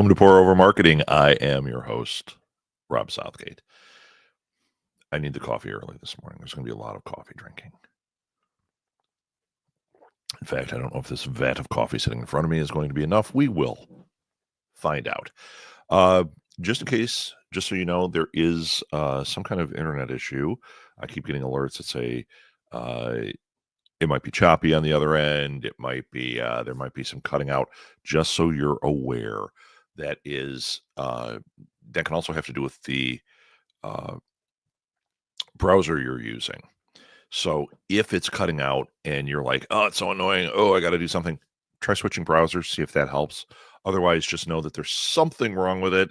Welcome to Pour Over Marketing. I am your host, Rob Southgate. I need the coffee early this morning. There's going to be a lot of coffee drinking. In fact, I don't know if this vat of coffee sitting in front of me is going to be enough. We will find out. Just in case, just so you know, there is some kind of internet issue. I keep getting alerts that say it might be choppy on the other end. It might be there might be some cutting out. Just so you're aware, that is that can also have to do with the browser you're using. So if it's cutting out and you're like, oh, it's so annoying. Oh, I got to do something. Try switching browsers, see if that helps. Otherwise, just know that there's something wrong with it.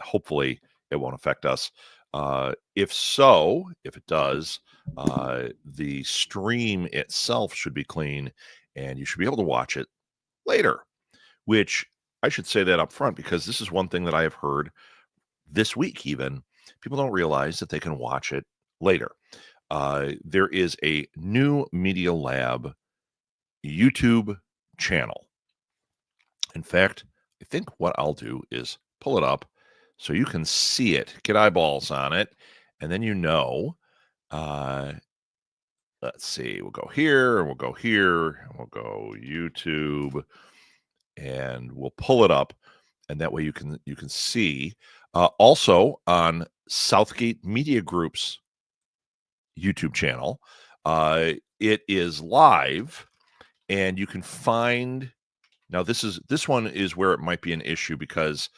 Hopefully, it won't affect us. If it does, the stream itself should be clean and you should be able to watch it later, which I should say that up front because this is one thing that I have heard this week even. People don't realize that they can watch it later. There is a new Media Lab YouTube channel. In fact, I think what I'll do is pull it up so you can see it, get eyeballs on it, and then let's see, we'll go here, and we'll go here, and we'll go YouTube, and we'll pull it up, and that way you can see. Also on Southgate Media Group's YouTube channel, it is live, and you can find. Now this one is where it might be an issue because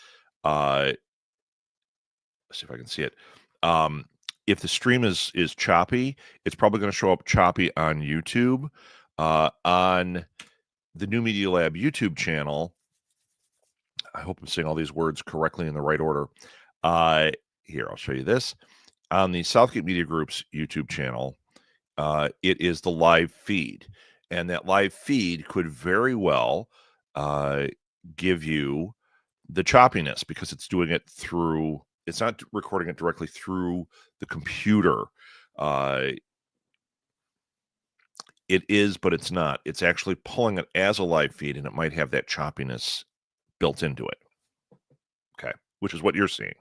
let's see if I can see it. If the stream is choppy, it's probably going to show up choppy on YouTube. On the New Media Lab YouTube channel, I hope I'm saying all these words correctly in the right order. Here, I'll show you this. On the Southgate Media Group's YouTube channel, it is the live feed. And that live feed could very well give you the choppiness because it's doing it through, it's not recording it directly through the computer. It is, but it's not. It's actually pulling it as a live feed, and it might have that choppiness built into it. Okay, which is what you're seeing.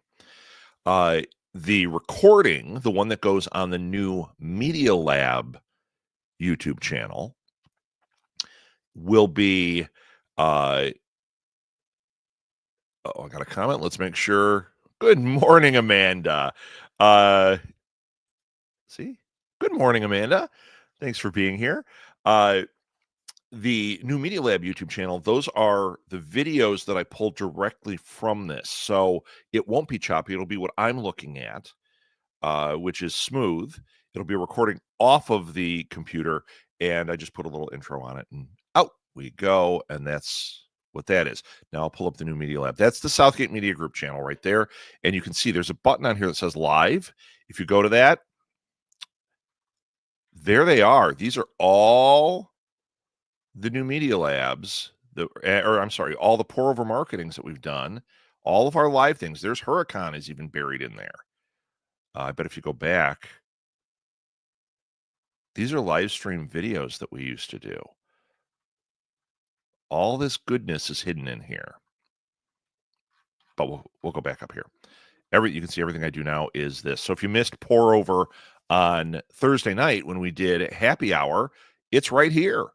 The recording, the one that goes on the new Media Lab YouTube channel, will be I got a comment. Let's make sure. Good morning, Amanda. See? Good morning, Amanda. Thanks for being here. The new Media Lab YouTube channel, those are the videos that I pulled directly from this. So it won't be choppy. It'll be what I'm looking at, which is smooth. It'll be recording off of the computer, and I just put a little intro on it, and out we go. And that's what that is. Now I'll pull up the new Media Lab. That's the Southgate Media Group channel right there. And you can see there's a button on here that says live. If you go to that, there they are. These are all the new Media Labs, all the pour over marketings that we've done, all of our live things. There's Huracan is even buried in there. I bet if you go back, these are live stream videos that we used to do. All this goodness is hidden in here. But we'll go back up here. You can see everything I do now is this. So if you missed pour over on Thursday night when we did happy hour, it's right here.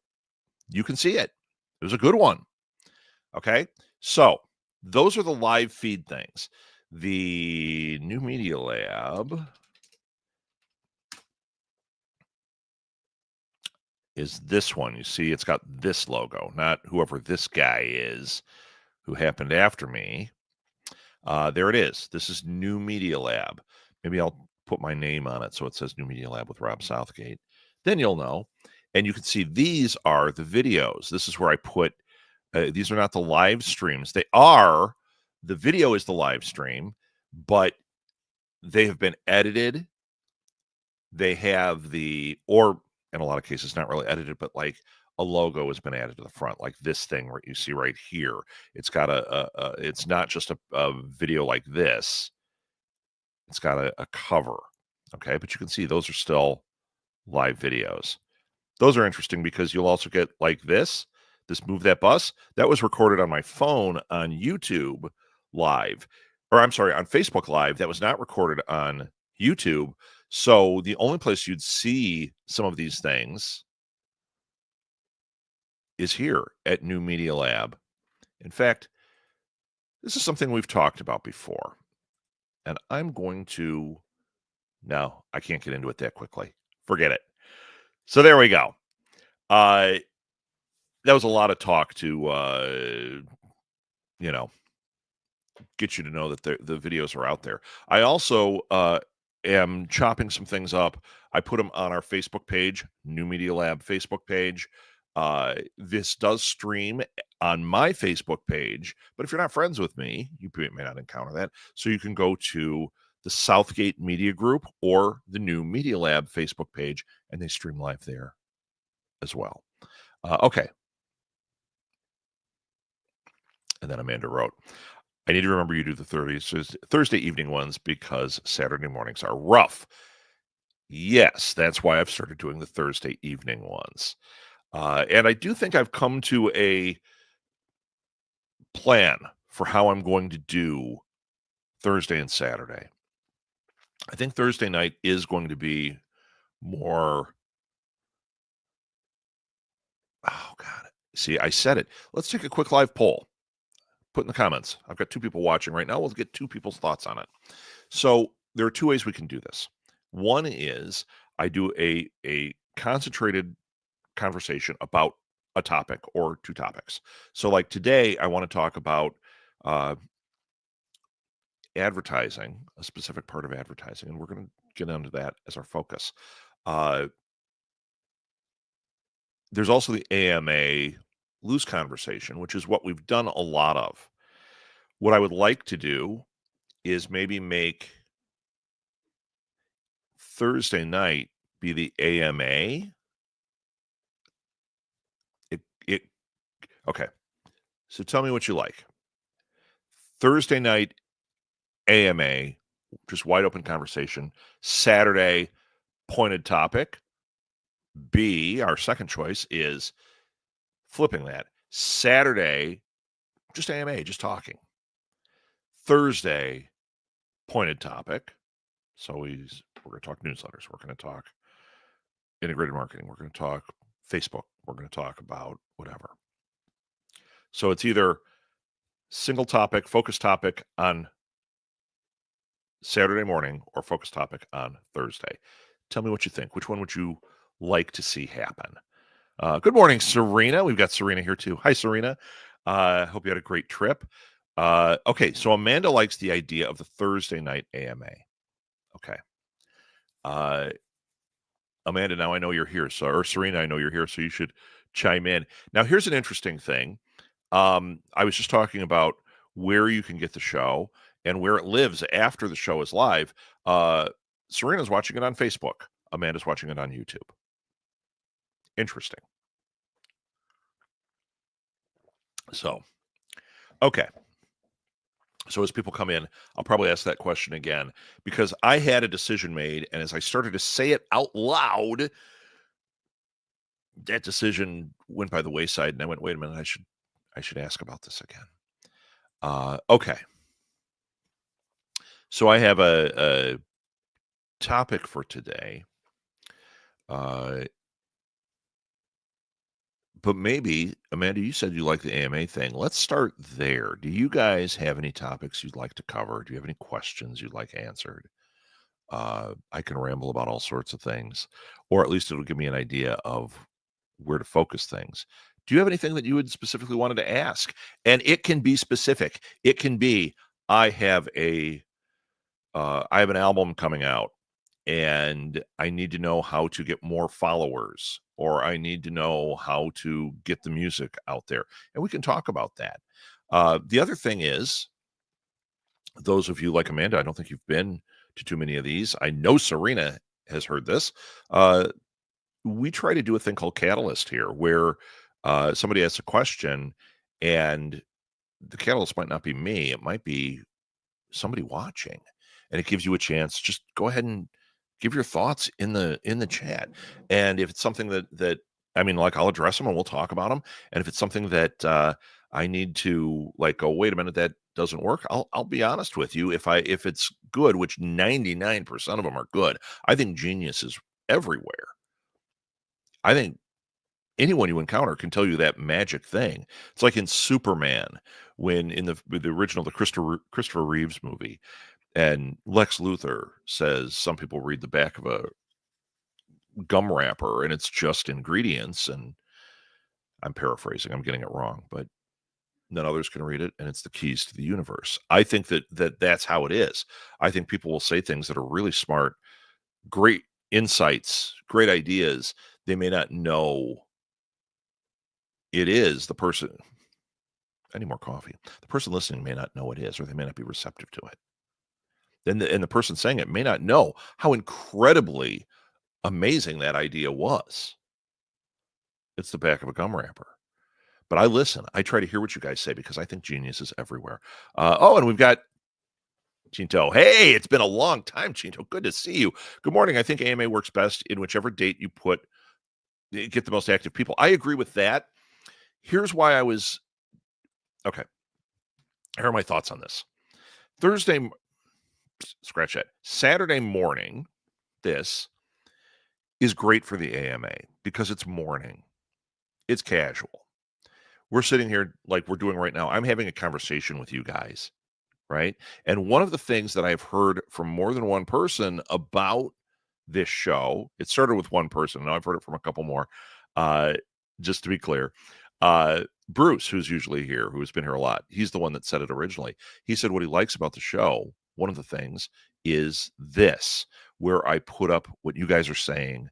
You can see it. It was a good one. Okay. So those are the live feed things. The new Media Lab is this one. You see, it's got this logo, not whoever this guy is who happened after me. There it is. This is New Media Lab. Maybe I'll put my name on it so it says New Media Lab with Rob Southgate. Then you'll know. And you can see these are the videos. This is where I put, these are not the live streams. They are, the video is the live stream, but they have been edited. They have or in a lot of cases, not really edited, but like a logo has been added to the front, like this thing you see right here. It's got it's not just a video like this. It's got a cover. Okay. But you can see those are still live videos. Those are interesting because you'll also get like this. this Move That Bus, that was recorded on my phone on YouTube Live, or I'm sorry, on Facebook Live. That was not recorded on YouTube. So the only place you'd see some of these things is here at New Media Lab. In fact, this is something we've talked about before, and I'm going to, no, I can't get into it that quickly. Forget it. So there we go. That was a lot of talk to, get you to know that the videos are out there. I also am chopping some things up. I put them on our Facebook page, New Media Lab Facebook page. This does stream on my Facebook page, but if you're not friends with me, you may not encounter that. So you can go to the Southgate Media Group or the New Media Lab Facebook page, and they stream live there as well. Okay. And then Amanda wrote, I need to remember you do the Thursday evening ones because Saturday mornings are rough. Yes, that's why I've started doing the Thursday evening ones. And I do think I've come to a plan for how I'm going to do Thursday and Saturday. I think Thursday night is going to be more. Oh, God. See, I said it. Let's take a quick live poll. Put in the comments. I've got 2 people watching right now. We'll get 2 people's thoughts on it. So there are 2 ways we can do this. One is I do a concentrated conversation about a topic or 2 topics. So like today, I want to talk about advertising, a specific part of advertising, and we're going to get into that as our focus. There's also the AMA loose conversation, which is what we've done a lot of. What I would like to do is maybe make Thursday night be the AMA. Okay. So tell me what you like. Thursday night AMA, just wide open conversation. Saturday, pointed topic. B, our second choice, is flipping that. Saturday, just AMA, just talking. Thursday, pointed topic. So we're going to talk newsletters. We're going to talk integrated marketing. We're going to talk Facebook. We're going to talk about whatever. So it's either single topic, focus topic on Saturday morning or focus topic on Thursday. Tell me what you think. Which one would you like to see happen? Good morning, Serena. We've got Serena here too. Hi, Serena. Hope you had a great trip. Okay, so Amanda likes the idea of the Thursday night AMA. Okay. Amanda, now I know you're here. Or Serena, I know you're here, so you should chime in. Now, here's an interesting thing. I was just talking about where you can get the show and where it lives after the show is live. Serena's watching it on Facebook. Amanda's watching it on YouTube. Interesting. So, okay. So as people come in, I'll probably ask that question again because I had a decision made, and as I started to say it out loud, that decision went by the wayside, and I went, wait a minute, I should ask about this again. Okay. So I have a topic for today. But maybe, Amanda, you said you like the AMA thing. Let's start there. Do you guys have any topics you'd like to cover? Do you have any questions you'd like answered? I can ramble about all sorts of things, or at least it'll give me an idea of where to focus things. Do you have anything that you would specifically wanted to ask? And it can be specific. It can be, I have an album coming out and I need to know how to get more followers, or I need to know how to get the music out there. And we can talk about that. The other thing is, those of you like Amanda, I don't think you've been to too many of these. I know Serena has heard this. We try to do a thing called Catalyst here, where somebody asks a question and the catalyst might not be me. It might be somebody watching, and it gives you a chance. Just go ahead and give your thoughts in the chat. And if it's something that I mean, like, I'll address them and we'll talk about them. And if it's something that I need to like go, wait a minute, that doesn't work, I'll be honest with you. If it's good, which 99% of them are good, I think genius is everywhere. I think anyone you encounter can tell you that magic thing. It's like in Superman, when in the original, the Christopher Reeves movie, and Lex Luthor says some people read the back of a gum wrapper and it's just ingredients, and I'm paraphrasing, I'm getting it wrong, but then others can read it and it's the keys to the universe. I think that's how it is. I think people will say things that are really smart, great insights, great ideas. They may not know it is the person. I need more coffee. The person listening may not know it is, or they may not be receptive to it. Then and the person saying it may not know how incredibly amazing that idea was. It's the back of a gum wrapper. But I listen. I try to hear what you guys say because I think genius is everywhere. And we've got Chinto. Hey, it's been a long time, Chinto. Good to see you. Good morning. I think AMA works best in whichever date you get the most active people. I agree with that. Here's why I was okay. Here are my thoughts on this. Thursday, scratch that. Saturday morning, this is great for the AMA because it's morning. It's casual. We're sitting here like we're doing right now. I'm having a conversation with you guys, right? And one of the things that I've heard from more than one person about this show, it started with one person. Now I've heard it from a couple more. Just to be clear, Bruce, who's usually here, who has been here a lot, he's the one that said it originally. He said what he likes about the show, one of the things is this, where I put up what you guys are saying.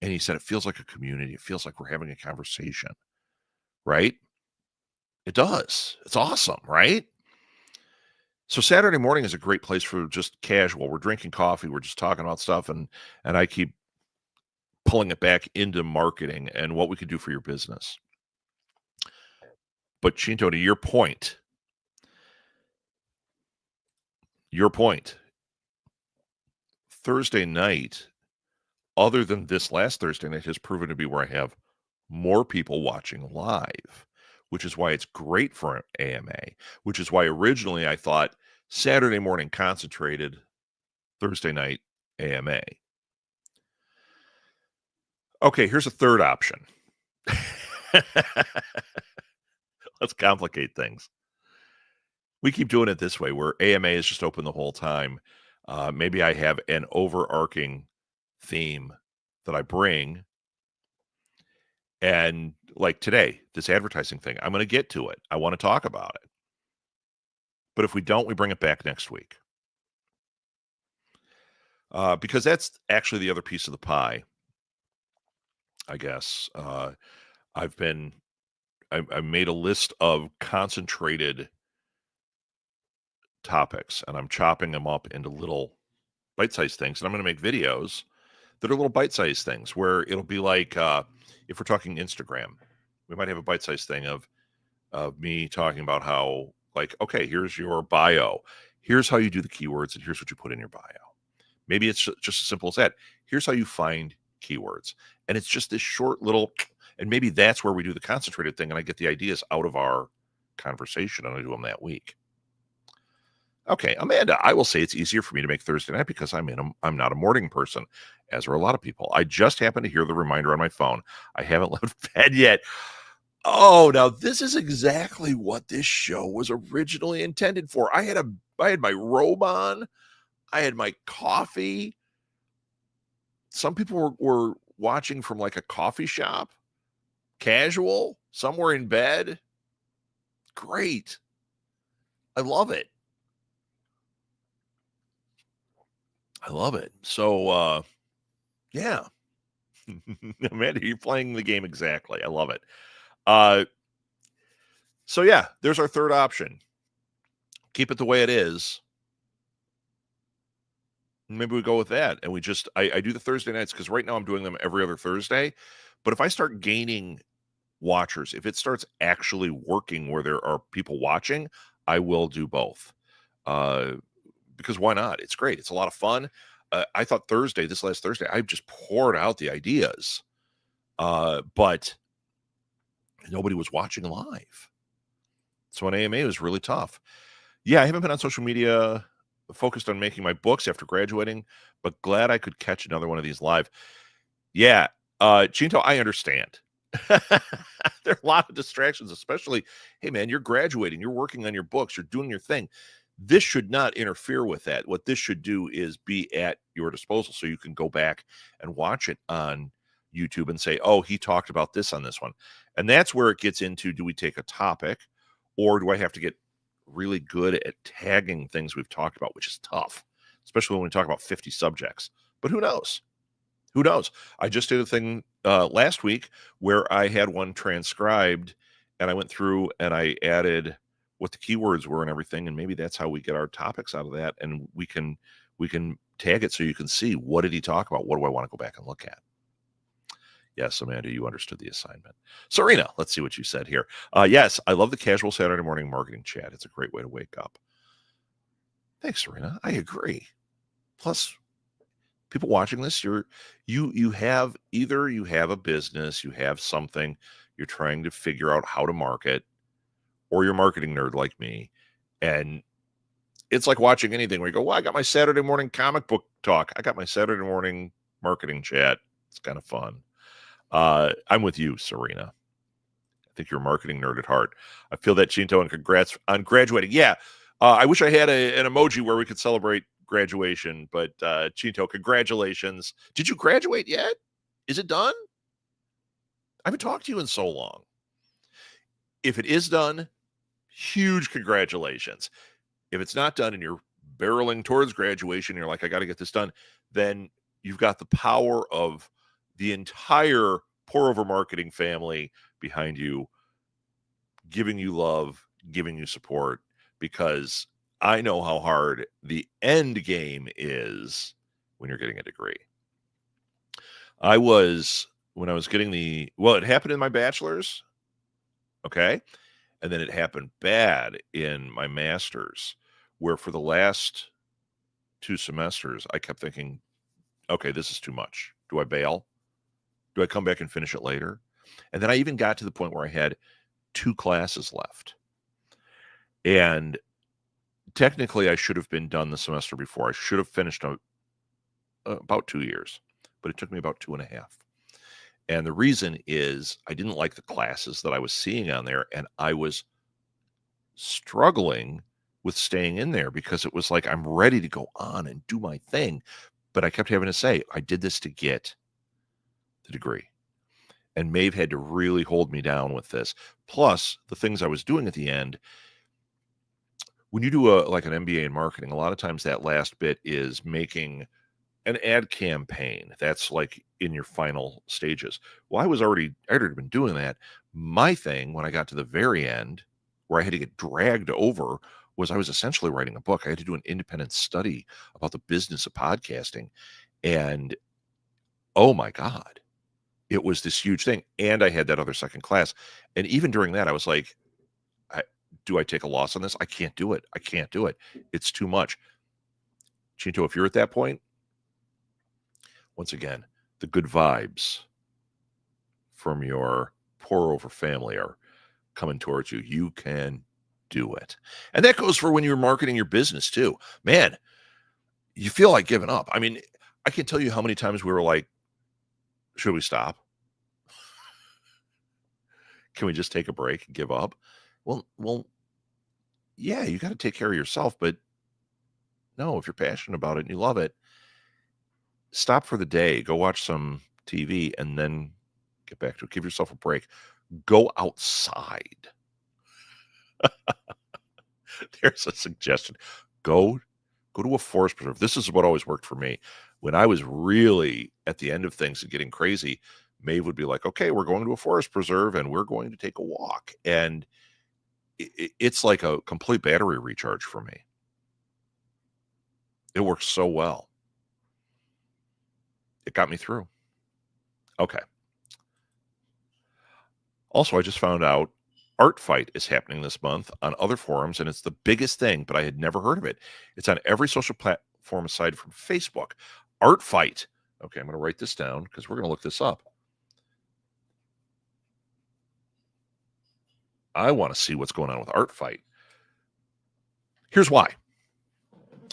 And he said it feels like a community. It feels like we're having a conversation, right? It does. It's awesome, right? So Saturday morning is a great place for just casual. We're drinking coffee. We're just talking about stuff. And I keep pulling it back into marketing and what we could do for your business. But Chinto, to your point, Thursday night, other than this last Thursday night, has proven to be where I have more people watching live, which is why it's great for AMA, which is why originally I thought Saturday morning concentrated, Thursday night AMA. Okay, here's a third option. Let's complicate things. We keep doing it this way, where AMA is just open the whole time. Maybe I have an overarching theme that I bring. And like today, this advertising thing, I'm going to get to it. I want to talk about it. But if we don't, we bring it back next week. Because that's actually the other piece of the pie, I guess. I made a list of concentrated topics, and I'm chopping them up into little bite-sized things. And I'm going to make videos that are little bite-sized things where it'll be like, if we're talking Instagram, we might have a bite-sized thing of me talking about how, like, okay, here's your bio. Here's how you do the keywords, and here's what you put in your bio. Maybe it's just as simple as that. Here's how you find keywords. And it's just this short little, and maybe that's where we do the concentrated thing, and I get the ideas out of our conversation, and I do them that week. Okay, Amanda, I will say it's easier for me to make Thursday night because I'm not a morning person, as are a lot of people. I just happened to hear the reminder on my phone. I haven't left bed yet. Oh, now this is exactly what this show was originally intended for. I had my robe on. I had my coffee. Some people were watching from like a coffee shop, casual, somewhere in bed. Great. I love it. I love it. So, yeah. Amanda, you're playing the game exactly. I love it. So yeah, there's our third option. Keep it the way it is. Maybe we go with that. And I do the Thursday nights because right now I'm doing them every other Thursday. But if I start gaining watchers, if it starts actually working where there are people watching, I will do both. Because why not? It's great. It's a lot of fun. I thought this last Thursday, I just poured out the ideas. But nobody was watching live. So an AMA was really tough. Yeah, I haven't been on social media focused on making my books after graduating, but glad I could catch another one of these live. Yeah, Chinto, I understand. There are a lot of distractions, especially, hey man, you're graduating, you're working on your books, you're doing your thing. This should not interfere with that. What this should do is be at your disposal so you can go back and watch it on YouTube and say, oh, he talked about this on this one. And that's where it gets into, do we take a topic or do I have to get really good at tagging things we've talked about, which is tough, especially when we talk about 50 subjects. But who knows? Who knows? I just did a thing last week where I had one transcribed and I went through and I added what the keywords were and everything. And maybe that's how we get our topics out of that. And we can tag it so you can see, what did he talk about? What do I want to go back and look at? Yes, Amanda, you understood the assignment. Serena, let's see what you said here. Yes, I love the casual Saturday morning marketing chat. It's a great way to wake up. Thanks, Serena. I agree. Plus, people watching this, you have a business, you have something, you're trying to figure out how to market, or you're a marketing nerd like me. And it's like watching anything where you go, well, I got my Saturday morning comic book talk. I got my Saturday morning marketing chat. It's kind of fun. I'm with you, Serena. I think you're a marketing nerd at heart. I feel that, Chinto, and congrats on graduating. Yeah, I wish I had an emoji where we could celebrate graduation, but Chinto, congratulations. Did you graduate yet? Is it done? I haven't talked to you in so long. If it is done, huge congratulations. If it's not done and you're barreling towards graduation, you're like, I got to get this done, then you've got the power of the entire Pour Over Marketing family behind you, giving you love, giving you support, because I know how hard the end game is when you're getting a degree. When I was getting it happened in my bachelor's, okay? And then it happened bad in my master's, where for the last 2 semesters, I kept thinking, okay, this is too much. Do I bail? Do I come back and finish it later? And then I even got to the point where I had 2 classes left. And technically, I should have been done the semester before. I should have finished about 2 years, but it took me about 2.5. And the reason is I didn't like the classes that I was seeing on there, and I was struggling with staying in there because it was like I'm ready to go on and do my thing. But I kept having to say, I did this to get the degree. And Maeve had to really hold me down with this. Plus, the things I was doing at the end, when you do an MBA in marketing, a lot of times that last bit is making an ad campaign. That's like in your final stages. Well, I'd already been doing that. My thing, when I got to the very end, where I had to get dragged over, was I was essentially writing a book. I had to do an independent study about the business of podcasting. And oh my God, it was this huge thing. And I had that other second class. And even during that, I was like, do I take a loss on this? I can't do it. I can't do it. It's too much. Chinto, if you're at that point, once again, the good vibes from your Pour Over family are coming towards you. You can do it. And that goes for when you're marketing your business too. Man, you feel like giving up. I mean, I can't tell you how many times we were like, should we stop? Can we just take a break and give up? Well, yeah, you got to take care of yourself, but no, if you're passionate about it and you love it, stop for the day, go watch some TV, and then get back to it. Give yourself a break. Go outside. There's a suggestion. Go to a forest preserve. This is what always worked for me. When I was really at the end of things and getting crazy, Maeve would be like, okay, we're going to a forest preserve and we're going to take a walk. And it's like a complete battery recharge for me. It works so well. It got me through. Okay. Also, I just found out Art Fight is happening this month on other forums, and it's the biggest thing, but I had never heard of it. It's on every social platform aside from Facebook. Art Fight. Okay, I'm going to write this down because we're going to look this up. I want to see what's going on with Art Fight. Here's why.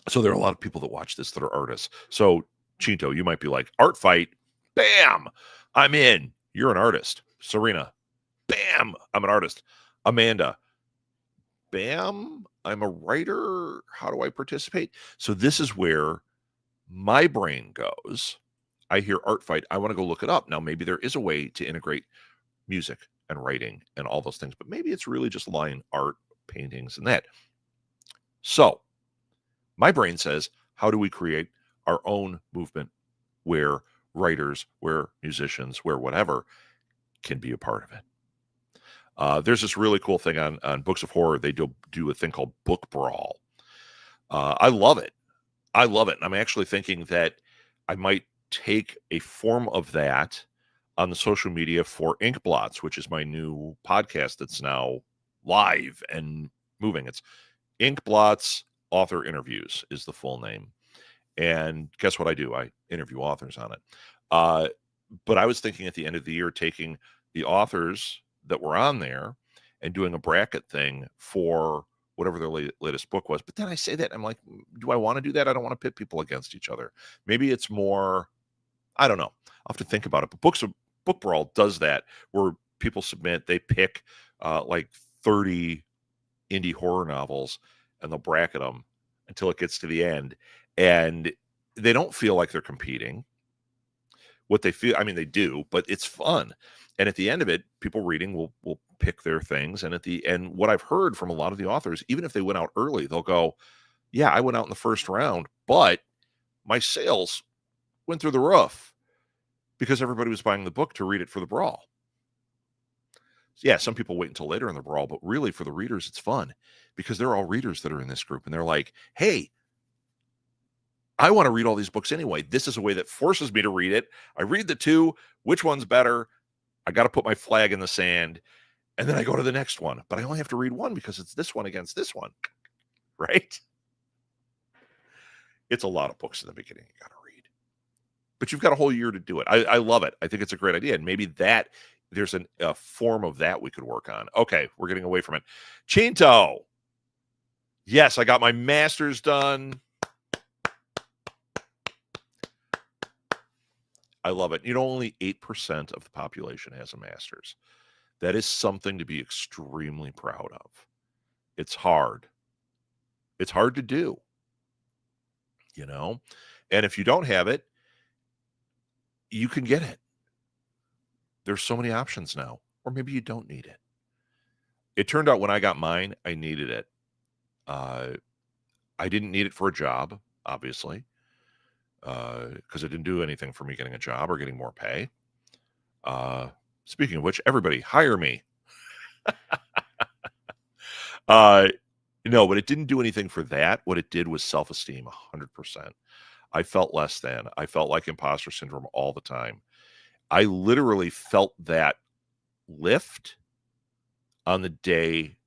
So there are a lot of people that watch this that are artists. So Chinto, you might be like, Art Fight, bam, I'm in. You're an artist. Serena, bam, I'm an artist. Amanda, bam, I'm a writer. How do I participate? So this is where my brain goes. I hear Art Fight. I want to go look it up. Now, maybe there is a way to integrate music and writing and all those things, but maybe it's really just line art, paintings, and that. So my brain says, how do we create our own movement where writers, where musicians, where whatever can be a part of it? There's this really cool thing on Books of Horror. They do a thing called Book Brawl. I love it. I love it. And I'm actually thinking that I might take a form of that on the social media for Ink Blots, which is my new podcast that's now live and moving. It's Ink Blots Author Interviews is the full name. And guess what I do? I interview authors on it. But I was thinking at the end of the year, taking the authors that were on there and doing a bracket thing for whatever their latest book was. But then I say that, I'm like, do I want to do that? I don't want to pit people against each other. Maybe it's more, I don't know. I'll have to think about it. But Book Brawl does that, where people submit, they pick like 30 indie horror novels, and they'll bracket them until it gets to the end. And they don't feel like they're competing. What they feel, I mean, they do, but it's fun. And at the end of it, people reading will pick their things. And at the end, what I've heard from a lot of the authors, even if they went out early, they'll go, yeah, I went out in the first round, but my sales went through the roof because everybody was buying the book to read it for the brawl. Yeah, some people wait until later in the brawl, but really for the readers, it's fun because they're all readers that are in this group. And they're like, hey, I want to read all these books anyway. This is a way that forces me to read it. I read the two. Which one's better? I got to put my flag in the sand. And then I go to the next one. But I only have to read one because it's this one against this one. Right? It's a lot of books in the beginning you got to read. But you've got a whole year to do it. I love it. I think it's a great idea. And maybe that there's a form of that we could work on. Okay, we're getting away from it. Chinto. Yes, I got my master's done. I love it. You know, only 8% of the population has a master's. That is something to be extremely proud of. It's hard. It's hard to do, you know? And if you don't have it, you can get it. There's so many options now. Or maybe you don't need it. It turned out when I got mine, I needed it. I didn't need it for a job, obviously, because it didn't do anything for me getting a job or getting more pay. Speaking of which, everybody hire me. No, but it didn't do anything for that. What it did was self-esteem, 100%. I felt less than. I felt like imposter syndrome all the time. I literally felt that lift on the day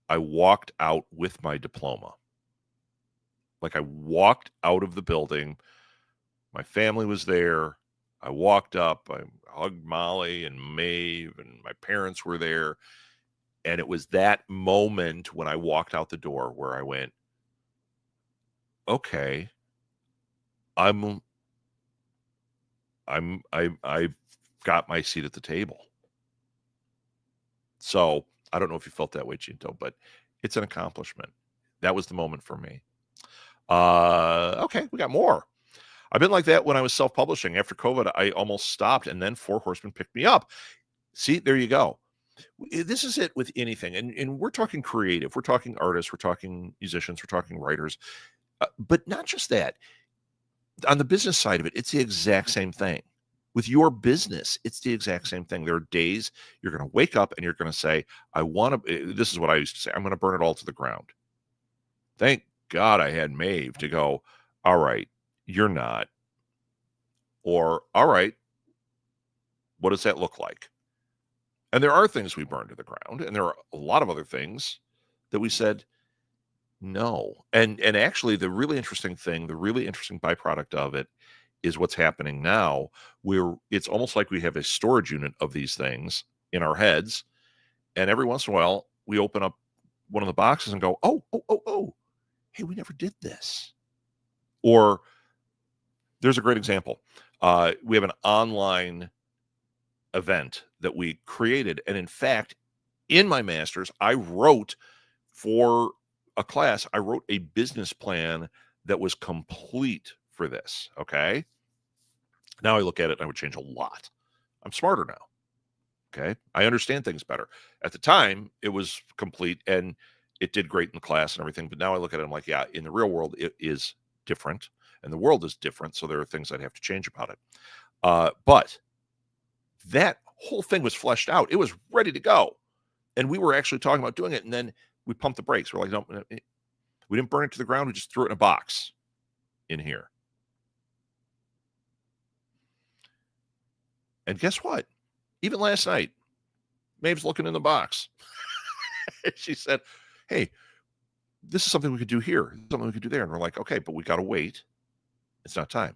I walked out with my diploma. Like I walked out of the building. My family was there. I walked up. I hugged Molly and Maeve, and my parents were there. And it was that moment when I walked out the door where I went, okay, I've got my seat at the table. So I don't know if you felt that way, Chinto, but it's an accomplishment. That was the moment for me. Okay, we got more. I've been like that when I was self-publishing. After COVID, I almost stopped, and then Four Horsemen picked me up. See, there you go. This is it with anything. And we're talking creative. We're talking artists. We're talking musicians. We're talking writers. But not just that. On the business side of it, it's the exact same thing. With your business, it's the exact same thing. There are days you're going to wake up and you're going to say, I want to, this is what I used to say, I'm going to burn it all to the ground. Thank God I had Maeve to go, all right, you're not. Or, all right, what does that look like? And there are things we burn to the ground, and there are a lot of other things that we said no. And actually, the really interesting thing, the really interesting byproduct of it is what's happening now, where it's almost like we have a storage unit of these things in our heads, And every once in a while, we open up one of the boxes and go, oh, hey, we never did this. Or there's a great example. We have an online event that we created. And in fact, in my master's, I wrote for a class, I wrote a business plan that was complete for this. Okay. Now I look at it and I would change a lot. I'm smarter now. Okay. I understand things better. At the time, it was complete and it did great in the class and everything. But now I look at it, I'm like, yeah, in the real world, it is different and the world is different. So there are things I'd have to change about it. But that whole thing was fleshed out. It was ready to go. And we were actually talking about doing it. And then we pumped the brakes. We're like, no, we didn't burn it to the ground. We just threw it in a box in here. And guess what? Even last night, Maeve's looking in the box. She said, hey, this is something we could do here. Something we could do there. And we're like, okay, but we got to wait. It's not time.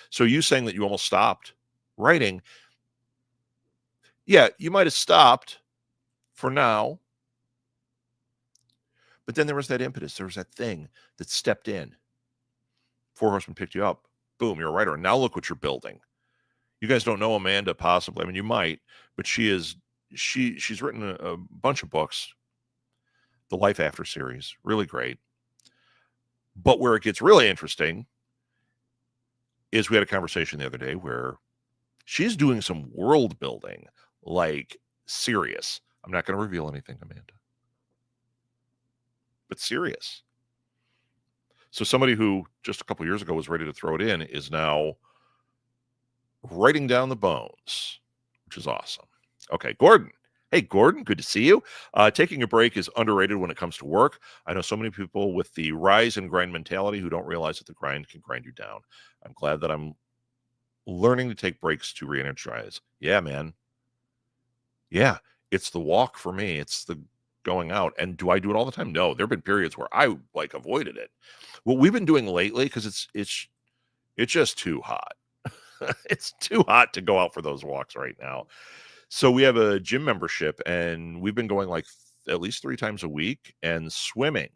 So you saying that you almost stopped writing. Yeah, you might have stopped for now. But then there was that impetus. There was that thing that stepped in. Four Horsemen picked you up. Boom, you're a writer. And now look what you're building. You guys don't know Amanda, possibly. I mean, you might, but she's written a bunch of books. The Life After series, really great. But where it gets really interesting is we had a conversation the other day where she's doing some world building, like serious. I'm not going to reveal anything, Amanda, but serious. So somebody who just a couple years ago was ready to throw it in is now writing down the bones, which is awesome. Okay, Gordon. Hey, Gordon, good to see you. Taking a break is underrated when it comes to work. I know so many people with the rise and grind mentality who don't realize that the grind can grind you down. I'm glad that I'm learning to take breaks to re-energize. Yeah, man. Yeah, it's the walk for me. It's the going out. And do I do it all the time? No, there have been periods where I like avoided it. What we've been doing lately, because it's just too hot. It's too hot to go out for those walks right now. So we have a gym membership and we've been going like at least 3 times a week and swimming,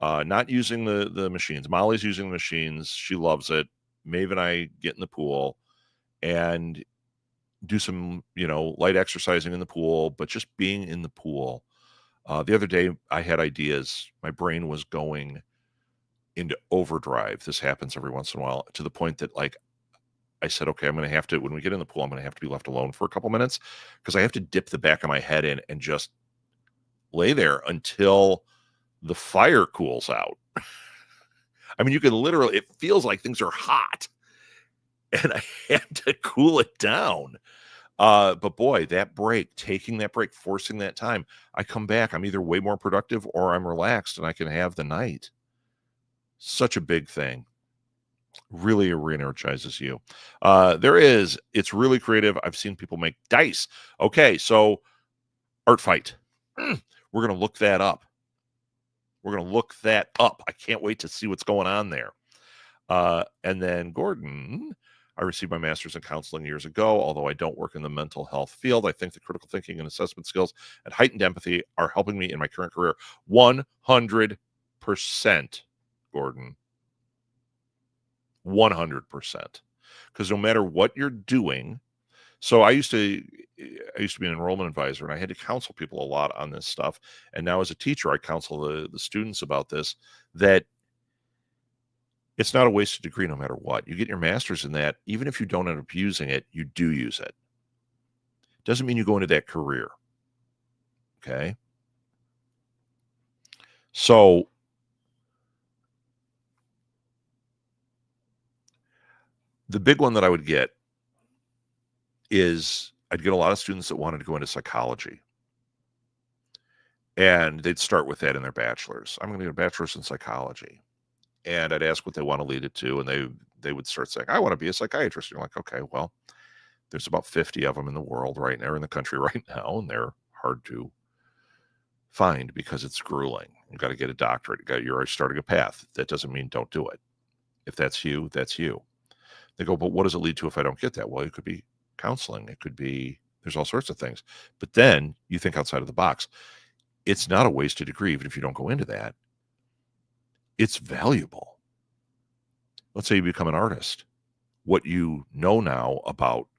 not using the machines. Molly's using the machines. She loves it. Maeve and I get in the pool and do some, light exercising in the pool, but just being in the pool. The other day I had ideas. My brain was going into overdrive. This happens every once in a while to the point that like, I said, okay, I'm going to have to, when we get in the pool, I'm going to have to be left alone for a couple minutes because I have to dip the back of my head in and just lay there until the fire cools out. I mean, you can literally, it feels like things are hot and I had to cool it down. But boy, that break, taking that break, forcing that time, I come back, I'm either way more productive or I'm relaxed and I can have the night. Such a big thing. Really re-energizes you. It's really creative. I've seen people make dice. Okay, so art fight. We're going to look that up. I can't wait to see what's going on there. And then Gordon, I received my master's in counseling years ago. Although I don't work in the mental health field, I think the critical thinking and assessment skills and heightened empathy are helping me in my current career. 100%, Gordon. 100%. Because no matter what you're doing, so I used to be an enrollment advisor and I had to counsel people a lot on this stuff. And now as a teacher, I counsel the students about this, that it's not a wasted degree no matter what. You get your master's in that, even if you don't end up using it, you do use it. Doesn't mean you go into that career. Okay. So the big one that I would get is I'd get a lot of students that wanted to go into psychology. And they'd start with that in their bachelor's. I'm going to get a bachelor's in psychology. And I'd ask what they want to lead it to. And they would start saying, I want to be a psychiatrist. And you're like, okay, well, there's about 50 of them in the world right now, in the country right now. And they're hard to find because it's grueling. You've got to get a doctorate. You're already starting a path. That doesn't mean don't do it. If that's you, that's you. They go, but what does it lead to if I don't get that? Well, it could be counseling. It could be, There's all sorts of things. But then you think outside of the box. It's not a wasted degree, even if you don't go into that. It's valuable. Let's say you become an artist. What you know now about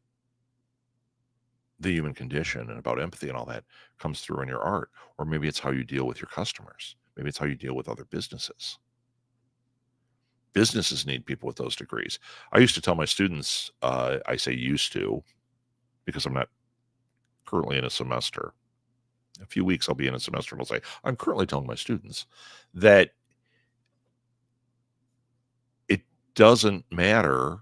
the human condition and about empathy and all that comes through in your art. Or maybe it's how you deal with your customers. Maybe it's how you deal with other businesses. Businesses need people with those degrees. I used to tell my students, I say used to, because I'm not currently in a semester. A few weeks I'll be in a semester and I'll say, I'm currently telling my students that it doesn't matter.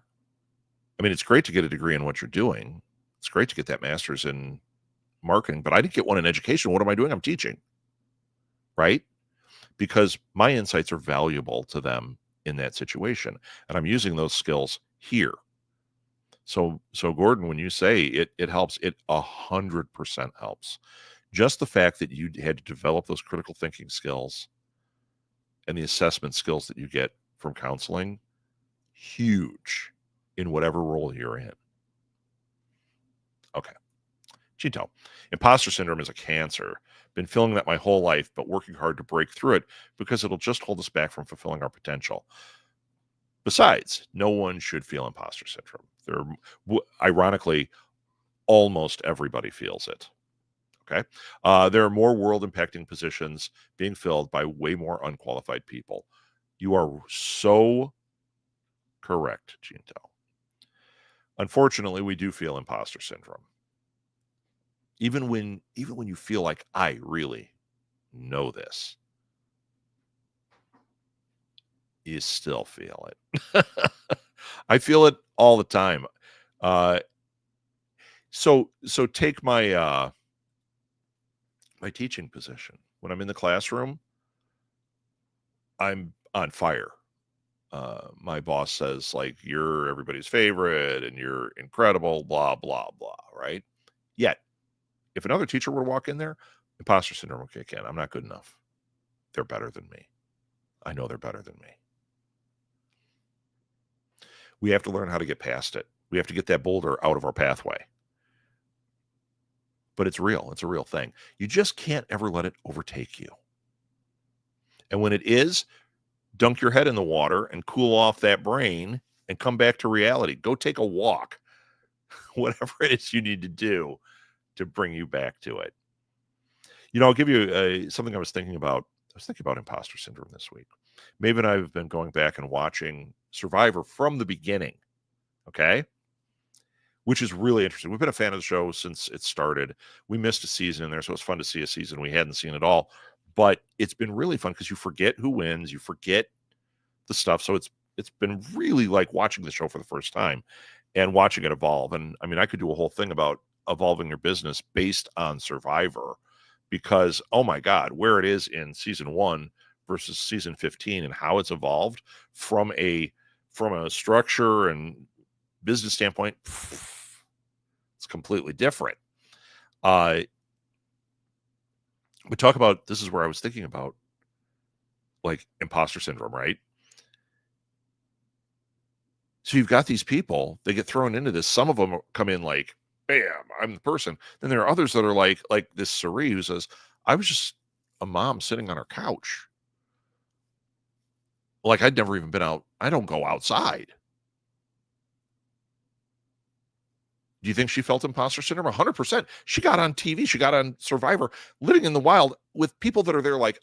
I mean, it's great to get a degree in what you're doing. It's great to get that master's in marketing, but I didn't get one in education. What am I doing? I'm teaching, right? Because my insights are valuable to them in that situation. And I'm using those skills here. So Gordon, when you say it helps, it 100% helps. Just the fact that you had to develop those critical thinking skills and the assessment skills that you get from counseling, huge in whatever role you're in. Okay. Chito, imposter syndrome is a cancer. Been feeling that my whole life, but working hard to break through it because it'll just hold us back from fulfilling our potential. Besides, no one should feel imposter syndrome. Ironically, almost everybody feels it. Okay. There are more world-impacting positions being filled by way more unqualified people. You are so correct, Ginto. Unfortunately, we do feel imposter syndrome. Even when you feel like I really know this, you still feel it. I feel it all the time. So take my my teaching position. When I'm in the classroom, I'm on fire. My boss says, like, you're everybody's favorite and you're incredible, blah, blah, blah, right? Yet, if another teacher were to walk in there, imposter syndrome will kick in. I'm not good enough. They're better than me. I know they're better than me. We have to learn how to get past it. We have to get that boulder out of our pathway. But it's real. It's a real thing. You just can't ever let it overtake you. And when it is, dunk your head in the water and cool off that brain and come back to reality. Go take a walk, whatever it is you need to do to bring you back to it. You know, I'll give you something I was thinking about. I was thinking about imposter syndrome this week. Maeve and I have been going back and watching Survivor from the beginning. Okay. Which is really interesting. We've been a fan of the show since it started. We missed a season in there, so it's fun to see a season we hadn't seen at all. But it's been really fun because you forget who wins, you forget the stuff. So it's been really like watching the show for the first time and watching it evolve. And I mean, I could do a whole thing about evolving your business based on Survivor, because oh my God, where it is in season 1 versus season 15 and how it's evolved from a structure and business standpoint, it's completely different. But talk about, this is where I was thinking about, like, imposter syndrome, right? So you've got these people, they get thrown into this. Some of them come in like, bam, I'm the person. Then there are others that are like this Sari, who says, I was just a mom sitting on her couch. Like, I'd never even been out. I don't go outside. Do you think she felt imposter syndrome? 100%. She got on TV. She got on Survivor, living in the wild with people that are there like,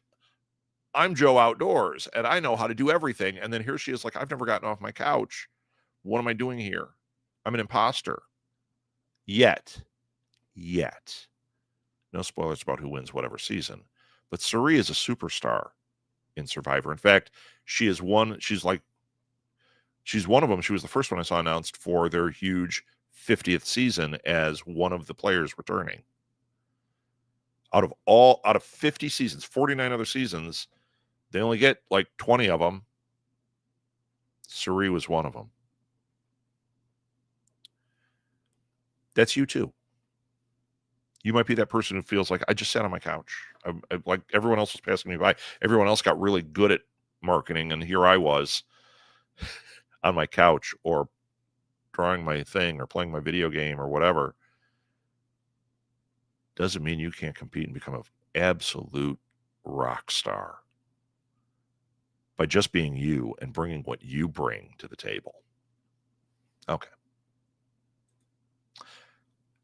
I'm Joe Outdoors and I know how to do everything. And then here she is like, I've never gotten off my couch. What am I doing here? I'm an imposter. Yet, no spoilers about who wins whatever season, but Suri is a superstar in Survivor. In fact, she's one of them. She was the first one I saw announced for their huge 50th season as one of the players returning. Out of 50 seasons, 49 other seasons, they only get like 20 of them. Suri was one of them. That's you too. You might be that person who feels like, I just sat on my couch. I like everyone else was passing me by. Everyone else got really good at marketing, and here I was on my couch or drawing my thing or playing my video game or whatever. doesn't mean you can't compete and become an absolute rock star by just being you and bringing what you bring to the table. Okay.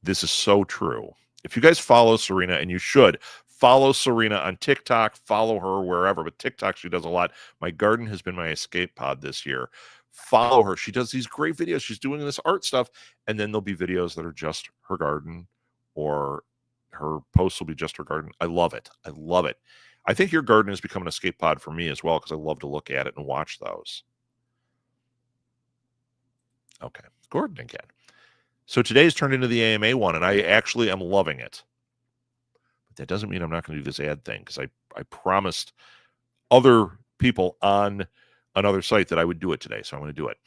This is so true. If you guys follow Serena, and you should follow Serena on TikTok, follow her wherever, but TikTok, she does a lot. My garden has been my escape pod this year. Follow her. She does these great videos. She's doing this art stuff, and then there'll be videos that are just her garden, or her posts will be just her garden. I love it. I love it. I think your garden has become an escape pod for me as well, because I love to look at it and watch those. Okay, Gordon again. So today's turned into the AMA one, and I actually am loving it. But that doesn't mean I'm not going to do this ad thing, because I promised other people on another site that I would do it today, so I'm going to do it.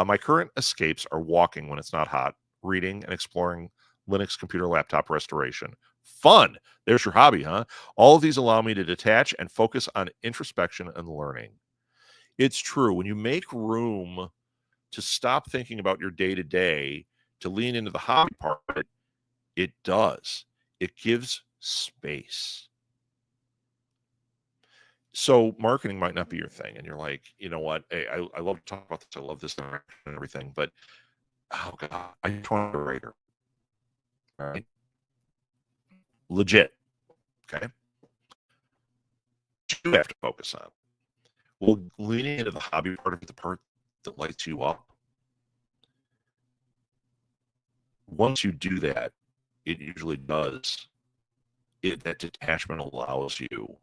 My current escapes are walking when it's not hot, reading and exploring Linux computer laptop restoration. Fun! There's your hobby, huh? All of these allow me to detach and focus on introspection and learning. It's true. When you make room to stop thinking about your day-to-day, to lean into the hobby part of it, it does. It gives space. So marketing might not be your thing, and you're like, you know what? Hey, I love to talk about this. I love this and everything, but oh god, I just want to be a writer. All right, legit. Okay, you have to focus on. Well, leaning into the hobby part of it, the part that lights you up. Once you do that, it usually does. That detachment allows you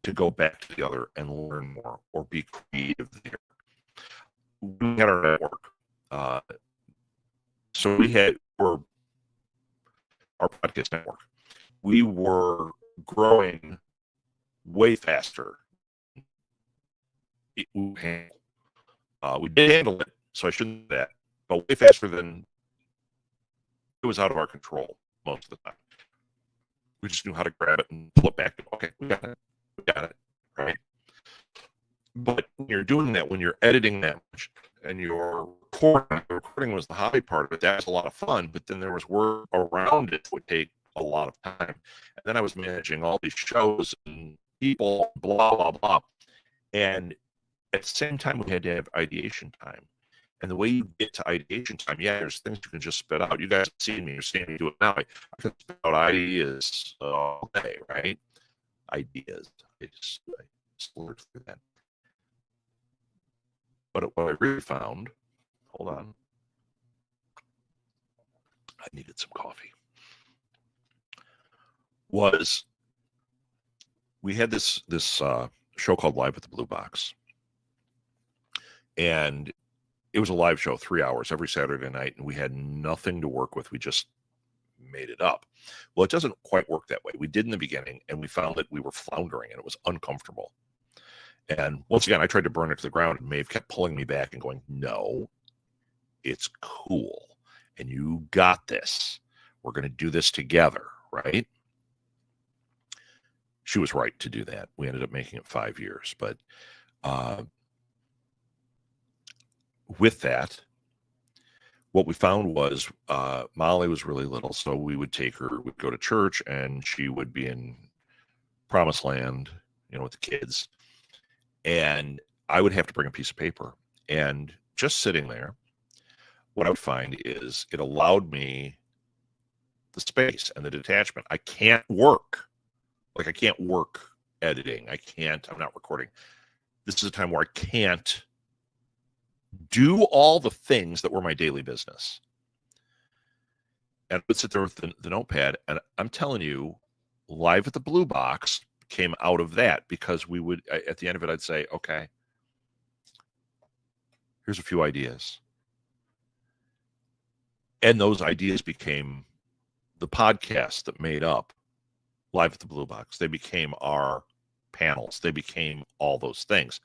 to go back to the other and learn more, or be creative there. We had our network. So we had our podcast network. We were growing way faster. We did handle it, so I shouldn't say that, but way faster than it was out of our control most of the time. We just knew how to grab it and pull it back. Okay, we got it, right? But when you're doing that, when you're editing that much, and you're recording, the recording was the hobby part of it. That was a lot of fun, but then there was work around it that would take a lot of time. And then I was managing all these shows and people, blah, blah, blah. And at the same time, we had to have ideation time. And the way you get to ideation time, yeah, there's things you can just spit out. You guys have seen me, you're seeing me do it now. I can spit out ideas all day, right? Ideas. I just slurred through that. But what I really found, hold on, I needed some coffee, was we had this show called Live at the Blue Box. And it was a live show, 3 hours every Saturday night, and we had nothing to work with. We just made it up. Well, it doesn't quite work that way. We did in the beginning, and we found that we were floundering, and it was uncomfortable. And once again, I tried to burn it to the ground, and Maeve kept pulling me back and going, no, it's cool. And you got this. We're going to do this together, right? She was right to do that. We ended up making it 5 years. But with that, what we found was Molly was really little, so we would take her, we'd go to church, and she would be in Promised Land, with the kids. And I would have to bring a piece of paper. And just sitting there, what I would find is it allowed me the space and the detachment. I can't work. I can't work editing. I'm not recording. This is a time where I can't do all the things that were my daily business. And I would sit there with the notepad, and I'm telling you, Live at the Blue Box came out of that, because we would, at the end of it, I'd say, okay, here's a few ideas. And those ideas became the podcast that made up Live at the Blue Box. They became our panels. They became all those things.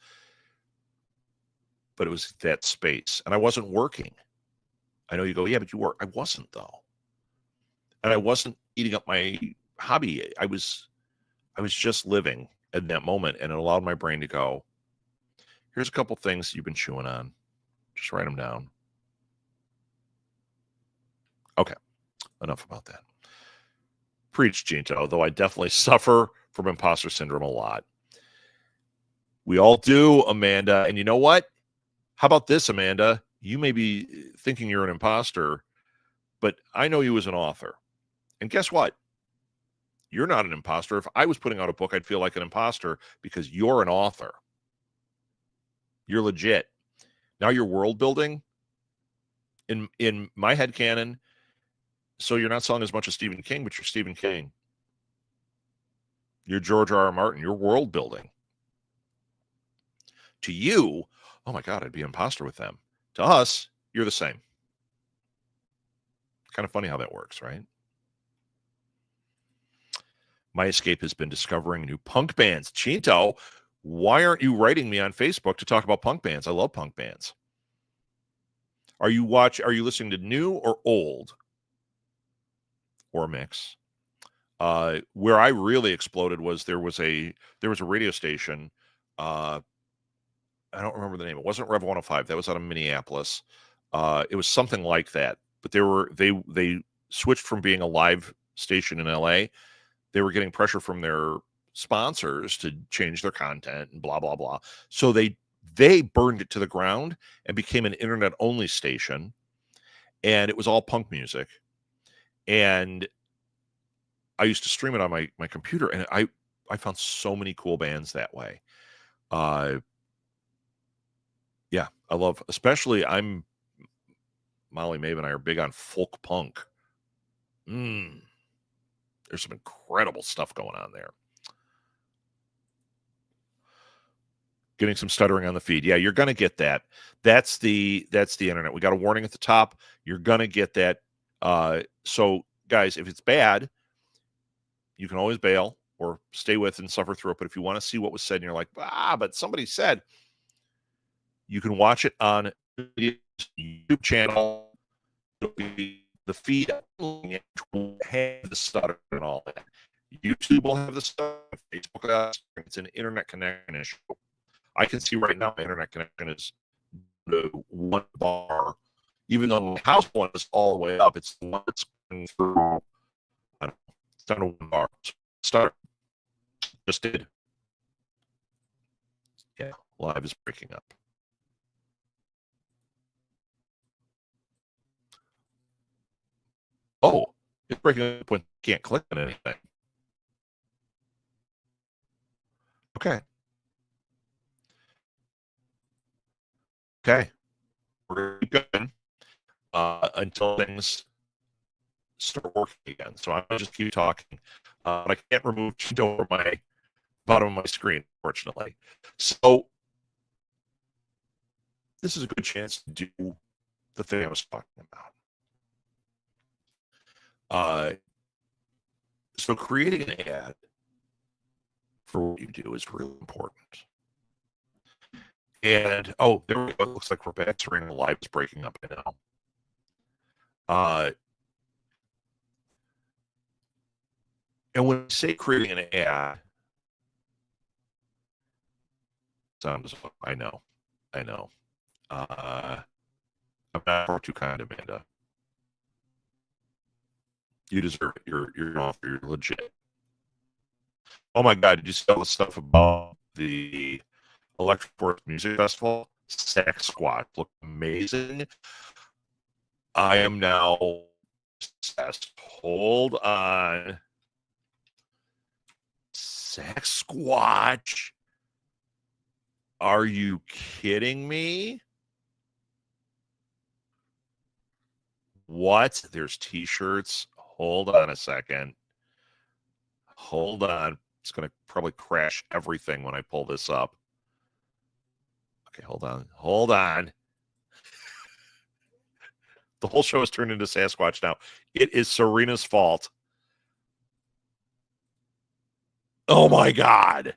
But it was that space. And I wasn't working. I know you go, yeah, but you work. I wasn't, though. And I wasn't eating up my hobby. I was just living in that moment, and it allowed my brain to go, here's a couple things you've been chewing on. Just write them down. Okay, enough about that. Preach, Ginto, though I definitely suffer from imposter syndrome a lot. We all do, Amanda. And you know what? How about this, Amanda? You may be thinking you're an imposter, but I know you as an author. And guess what? You're not an imposter. If I was putting out a book, I'd feel like an imposter because you're an author. You're legit. Now you're world building in my headcanon. So you're not selling as much as Stephen King, but you're Stephen King. You're George R. R. Martin. You're world building. To you, oh my God, I'd be an imposter with them. To us, you're the same. Kind of funny how that works, right? My escape has been discovering new punk bands. Chinto, why aren't you writing me on Facebook to talk about punk bands? I love punk bands. Are you listening to new or old? Or a mix? Where I really exploded was there was a radio station. I don't remember the name. It wasn't Rev 105. That was out of Minneapolis. It was something like that. But they switched from being a live station in LA. They were getting pressure from their sponsors to change their content and blah blah blah. So they burned it to the ground and became an internet only station. And it was all punk music. And I used to stream it on my computer, and I found so many cool bands that way. Yeah, I love, especially Molly Maeve and I are big on folk punk. There's some incredible stuff going on there. Getting some stuttering on the feed. Yeah, you're going to get that. That's the internet. We got a warning at the top. You're going to get that. So guys, if it's bad, you can always bail or stay with and suffer through it. But if you want to see what was said and you're like, but somebody said, you can watch it on the YouTube channel. It'll be the feed will have the stutter and all that. YouTube will have the stutter. Facebook has. It's an internet connection issue. I can see right now my internet connection is to 1 bar, even though the house one is all the way up. It's the one that's going through. I don't know, it's down to 1 bar. Start. Just did. Yeah, live is breaking up. Oh, it's breaking up when you can't click on anything. Okay. Okay. We're going until things start working again. So I'm going to just keep talking. I can't remove Chinto from my bottom of my screen, fortunately. So this is a good chance to do the thing I was talking about. So creating an ad for what you do is really important. And there we go. It looks like we're back. Serena Live is breaking up now. And when I say creating an ad, I know. I'm not too kind, Amanda. You deserve it. You're legit. Oh my God! Did you see all the stuff about the Electric Forest Music Festival? Sax Squad looked amazing. I am now obsessed. Hold on. Sasquatch. Are you kidding me? What? There's t-shirts. Hold on a second. Hold on. It's going to probably crash everything when I pull this up. Okay, hold on. Hold on. The whole show has turned into Sasquatch now. It is Serena's fault. Oh my God.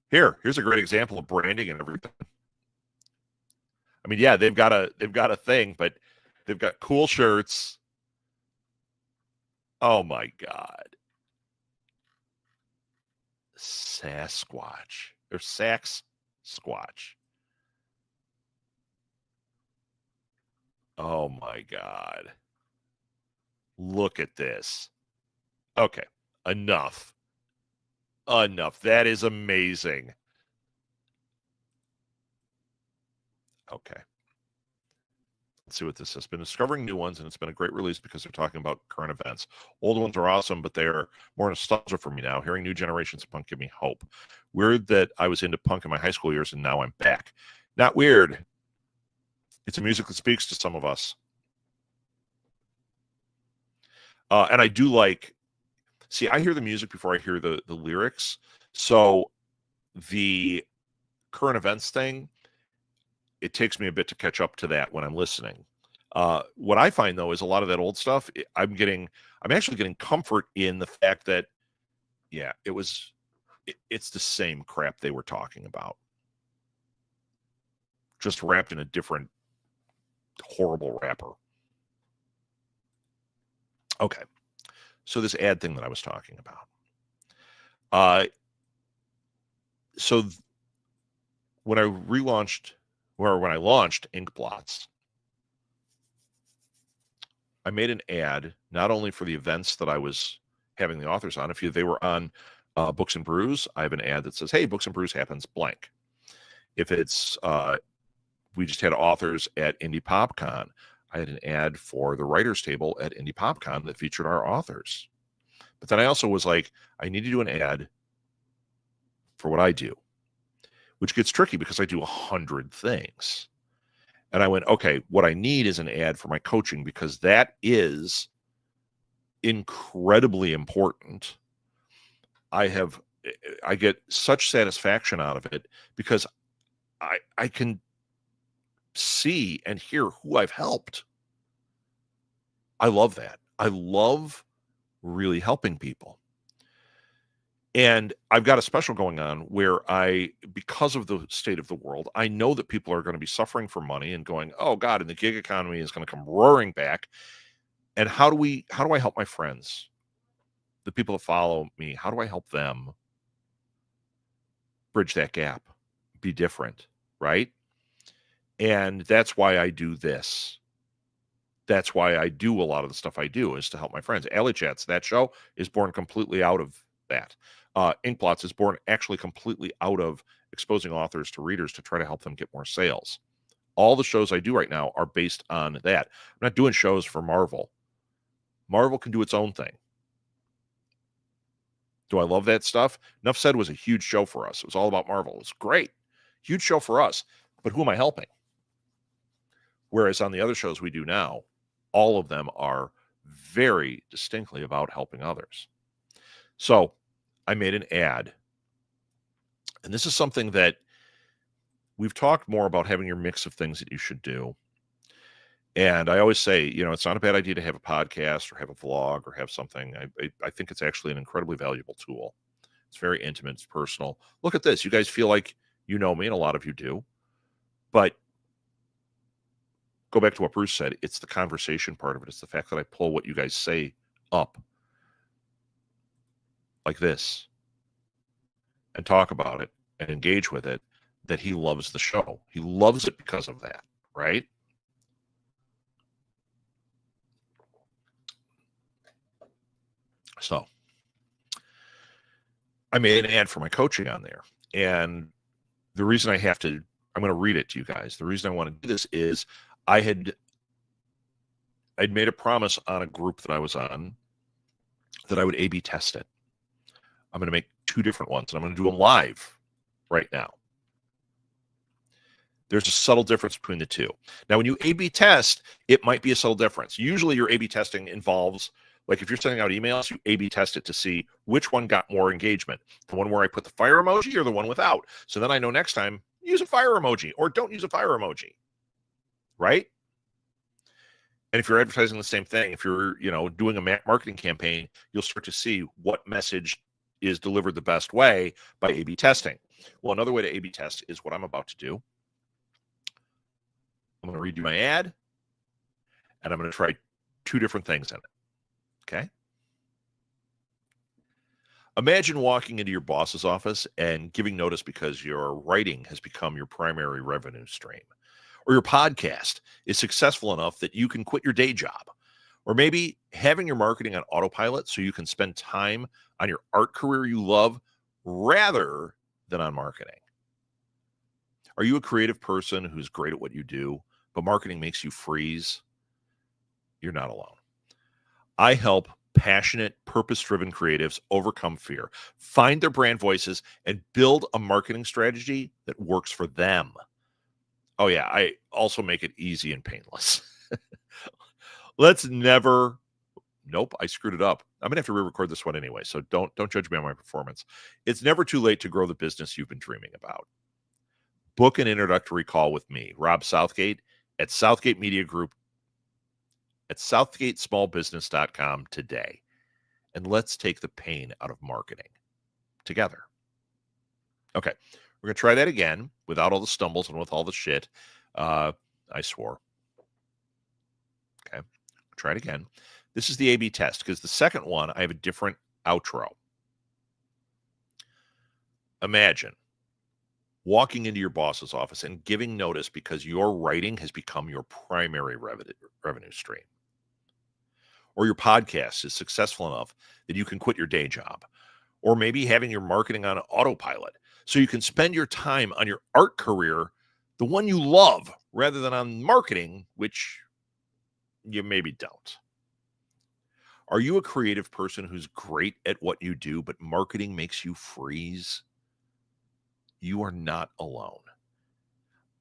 Here's a great example of branding and everything. I mean, yeah, they've got a thing, but they've got cool shirts. Oh my God. Sasquatch. Or Sax Squatch. Oh my God. Look at this. Okay. Enough. Enough. That is amazing. Okay. Let's see what this has been. Discovering new ones, and it's been a great release because they're talking about current events. Old ones are awesome, but they're more nostalgia for me now. Hearing new generations of punk give me hope. Weird that I was into punk in my high school years and now I'm back. Not weird. It's a music that speaks to some of us. And I do like, see, I hear the music before I hear the lyrics. So the current events thing, it takes me a bit to catch up to that when I'm listening. What I find though is a lot of that old stuff, I'm actually getting comfort in the fact that, yeah, it's the same crap they were talking about, just wrapped in a different horrible wrapper. Okay, so this ad thing that I was talking about. So when I relaunched, or when I launched Inkblots, I made an ad not only for the events that I was having the authors on. If they were on Books and Brews, I have an ad that says, "Hey, Books and Brews happens blank." If it's we just had authors at Indie PopCon, I had an ad for the writers table at Indie PopCon that featured our authors. But then I also was like, I need to do an ad for what I do, which gets tricky because I do 100 things. And I went, okay, what I need is an ad for my coaching because that is incredibly important. I get such satisfaction out of it because I can see and hear who I've helped. I love that. I love really helping people. And I've got a special going on where because of the state of the world, I know that people are going to be suffering for money and going, oh God, and the gig economy is going to come roaring back. And how do I help my friends? The people that follow me, how do I help them bridge that gap, be different, right? And that's why I do this. That's why I do a lot of the stuff I do, is to help my friends. Alley Chats, that show, is born completely out of that. Inkblots is born actually completely out of exposing authors to readers to try to help them get more sales. All the shows I do right now are based on that. I'm not doing shows for Marvel. Marvel can do its own thing. Do I love that stuff? Enough Said was a huge show for us. It was all about Marvel. It's great. Huge show for us. But who am I helping? Whereas on the other shows we do now, all of them are very distinctly about helping others. So I made an ad. And this is something that we've talked more about, having your mix of things that you should do. And I always say, it's not a bad idea to have a podcast or have a vlog or have something. I think it's actually an incredibly valuable tool. It's very intimate. It's personal. Look at this. You guys feel like you know me, and a lot of you do. But go back to what Bruce said. It's the conversation part of it. It's the fact that I pull what you guys say up like this and talk about it and engage with it, that he loves the show. He loves it because of that, right? So I made an ad for my coaching on there. And the reason I'm going to read it to you guys. The reason I want to do this is I'd made a promise on a group that I was on that I would A/B test it. I'm going to make 2 different ones, and I'm going to do them live right now. There's a subtle difference between the two. Now, when you A/B test, it might be a subtle difference. Usually your A/B testing involves, like if you're sending out emails, you A/B test it to see which one got more engagement. The one where I put the fire emoji or the one without. So then I know next time, use a fire emoji or don't use a fire emoji, right? And if you're advertising the same thing, if you're, doing a marketing campaign, you'll start to see what message is delivered the best way by A/B testing. Well, another way to A/B test is what I'm about to do. I'm going to read you my ad, and I'm going to try 2 different things in it. Okay? Imagine walking into your boss's office and giving notice because your writing has become your primary revenue stream. Or your podcast is successful enough that you can quit your day job. Or maybe having your marketing on autopilot so you can spend time on your art career you love rather than on marketing. Are you a creative person who's great at what you do, but marketing makes you freeze? You're not alone. I help passionate, purpose-driven creatives overcome fear, find their brand voices, and build a marketing strategy that works for them. Oh yeah, I also make it easy and painless. Nope, I screwed it up. I'm gonna have to re-record this one anyway, so don't judge me on my performance. It's never too late to grow the business you've been dreaming about. Book an introductory call with me, Rob Southgate, at Southgate Media Group at southgatesmallbusiness.com today. And let's take the pain out of marketing together. Okay, we're going to try that again without all the stumbles and with all the shit. I swore. Okay, try it again. This is the A/B test because the second one, I have a different outro. Imagine walking into your boss's office and giving notice because your writing has become your primary revenue stream. Or your podcast is successful enough that you can quit your day job. Or maybe having your marketing on autopilot so you can spend your time on your art career, the one you love, rather than on marketing, which you maybe don't. Are you a creative person who's great at what you do, but marketing makes you freeze? You are not alone.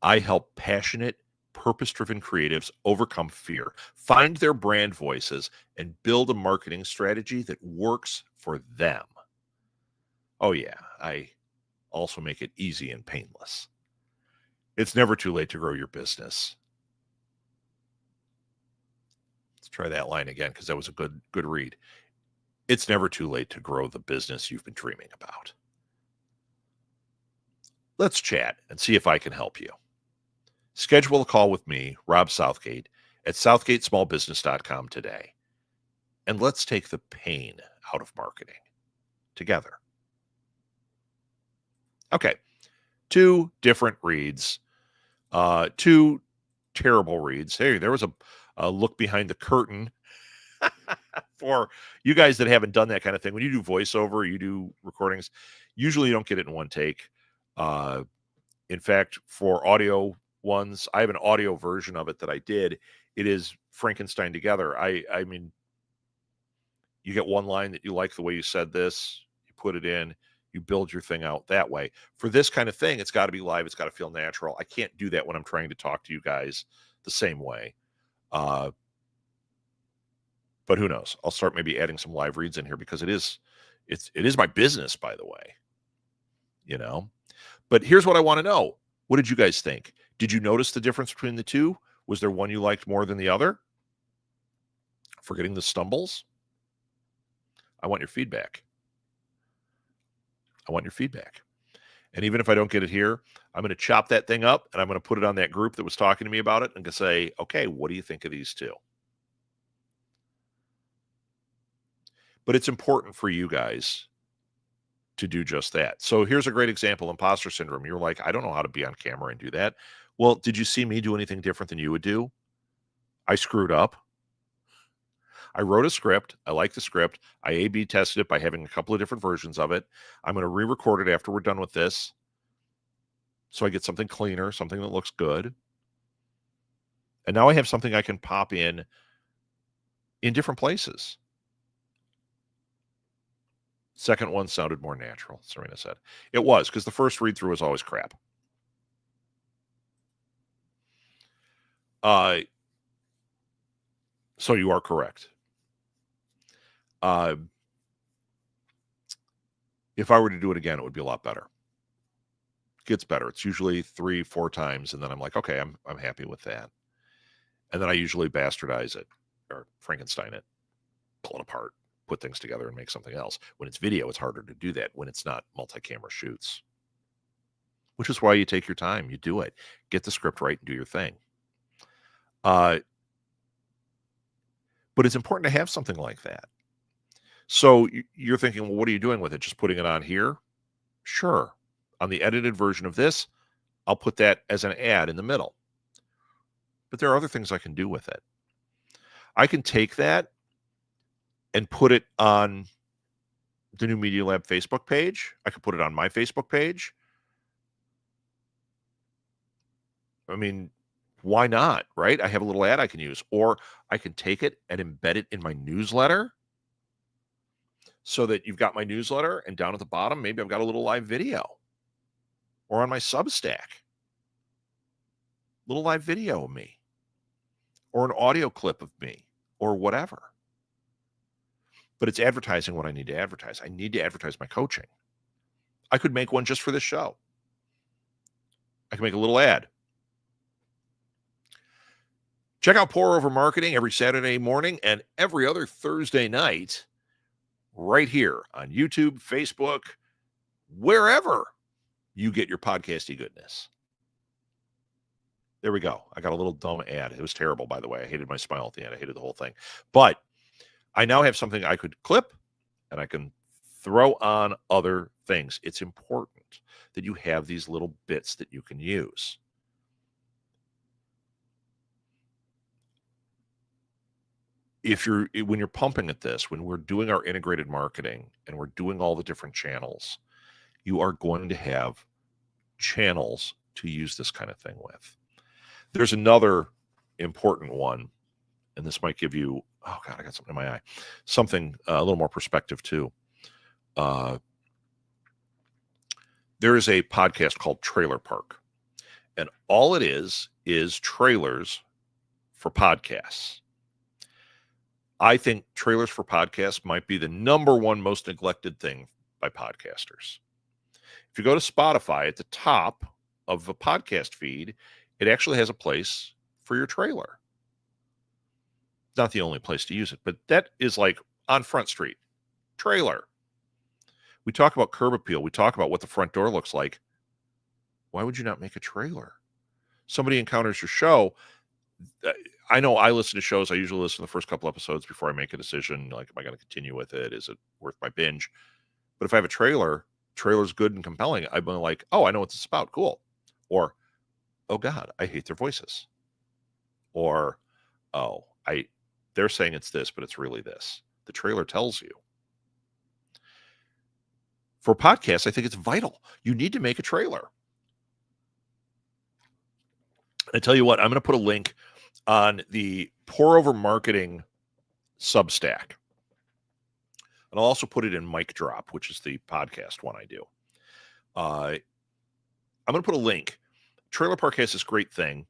I help passionate, purpose-driven creatives overcome fear, find their brand voices, and build a marketing strategy that works for them. Oh yeah, I also make it easy and painless. It's never too late to grow your business. Let's try that line again because that was a good read. It's never too late to grow the business you've been dreaming about. Let's chat and see if I can help you. Schedule a call with me, Rob Southgate, at southgatesmallbusiness.com today. And let's take the pain out of marketing together. Okay, 2 different reads, 2 terrible reads. Hey, there was a look behind the curtain for you guys that haven't done that kind of thing. When you do voiceover, you do recordings, usually you don't get it in one take. In fact, for audio ones, I have an audio version of it that I did. It is Frankenstein together. I mean, you get one line that you like the way you said this, you put it in, you build your thing out that way. For this kind of thing, it's got to be live. It's got to feel natural. I can't do that when I'm trying to talk to you guys the same way. But who knows? I'll start maybe adding some live reads in here because it is my business, by the way. You know? But here's what I want to know. What did you guys think? Did you notice the difference between the two? Was there one you liked more than the other? Forgetting the stumbles? I want your feedback. I want your feedback. And even if I don't get it here, I'm going to chop that thing up and I'm going to put it on that group that was talking to me about it and say, okay, what do you think of these two? But it's important for you guys to do just that. So here's a great example, imposter syndrome. You're like, I don't know how to be on camera and do that. Well, did you see me do anything different than you would do? I screwed up. I wrote a script. I like the script. I A/B tested it by having a couple of different versions of it. I'm going to re-record it after we're done with this. So I get something cleaner, something that looks good. And now I have something I can pop in different places. Second one sounded more natural, Serena said. It was, because the first read-through was always crap. So you are correct. If I were to do it again, it would be a lot better. It gets better. It's usually 3-4 times, and then I'm like, okay, I'm happy with that. And then I usually bastardize it or Frankenstein it, pull it apart, put things together and make something else. When it's video, it's harder to do that when it's not multi-camera shoots, which is why you take your time. You do it. Get the script right and do your thing. But it's important to have something like that. So you're thinking, well, what are you doing with it? Just putting it on here? Sure. On the edited version of this, I'll put that as an ad in the middle. But there are other things I can do with it. I can take that and put it on the New Media Lab Facebook page. I could put it on my Facebook page. I mean, why not, right? I have a little ad I can use. Or I can take it and embed it in my newsletter so that you've got my newsletter, and down at the bottom, maybe I've got a little live video. Or on my Substack, little live video of me. Or an audio clip of me. Or whatever. But it's advertising what I need to advertise. I need to advertise my coaching. I could make one just for this show. I can make a little ad. Check out Pour Over Marketing every Saturday morning and every other Thursday night right here on YouTube, Facebook, wherever you get your podcasty goodness. There we go. I got a little dumb ad. It was terrible, by the way. I hated my smile at the end. I hated the whole thing. But I now have something I could clip and I can throw on other things. It's important that you have these little bits that you can use. When you're pumping at this, when we're doing our integrated marketing and we're doing all the different channels, you are going to have channels to use this kind of thing with. There's another important one, and this might give you, oh God, I got something in my eye, something a little more perspective too. There is a podcast called Trailer Park, and all it is trailers for podcasts. I think trailers for podcasts might be the number one most neglected thing by podcasters. If you go to Spotify, at the top of the podcast feed, it actually has a place for your trailer. Not the only place to use it, but that is like on Front Street. Trailer. We talk about curb appeal. We talk about what the front door looks like. Why would you not make a trailer? Somebody encounters your show. I know I listen to shows. I usually listen to the first couple episodes before I make a decision. Like, am I going to continue with it? Is it worth my binge? But if I have a trailer's good and compelling, I'm like, oh, I know what it's about. Cool. Or, oh God, I hate their voices. Or, oh, they're saying it's this, but it's really this. The trailer tells you. For podcasts, I think it's vital. You need to make a trailer. I tell you what, I'm going to put a link on the Pour Over Marketing Substack. And I'll also put it in Mic Drop, which is the podcast one I do. I'm going to put a link. Trailer Park has this great thing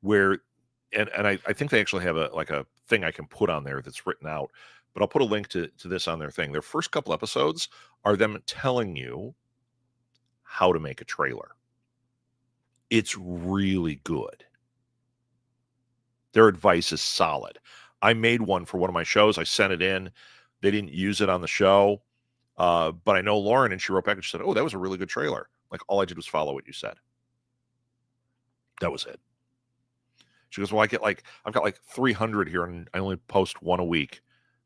where, and I think they actually have a thing I can put on there that's written out, but I'll put a link to this on their thing. Their first couple episodes are them telling you how to make a trailer. It's really good. Their advice is solid. I made one for one of my shows. I sent it in. They didn't use it on the show. But I know Lauren, and she wrote back and she said, oh, that was a really good trailer. Like, all I did was follow what you said. That was it. She goes, well, I've got 300 here and I only post one a week.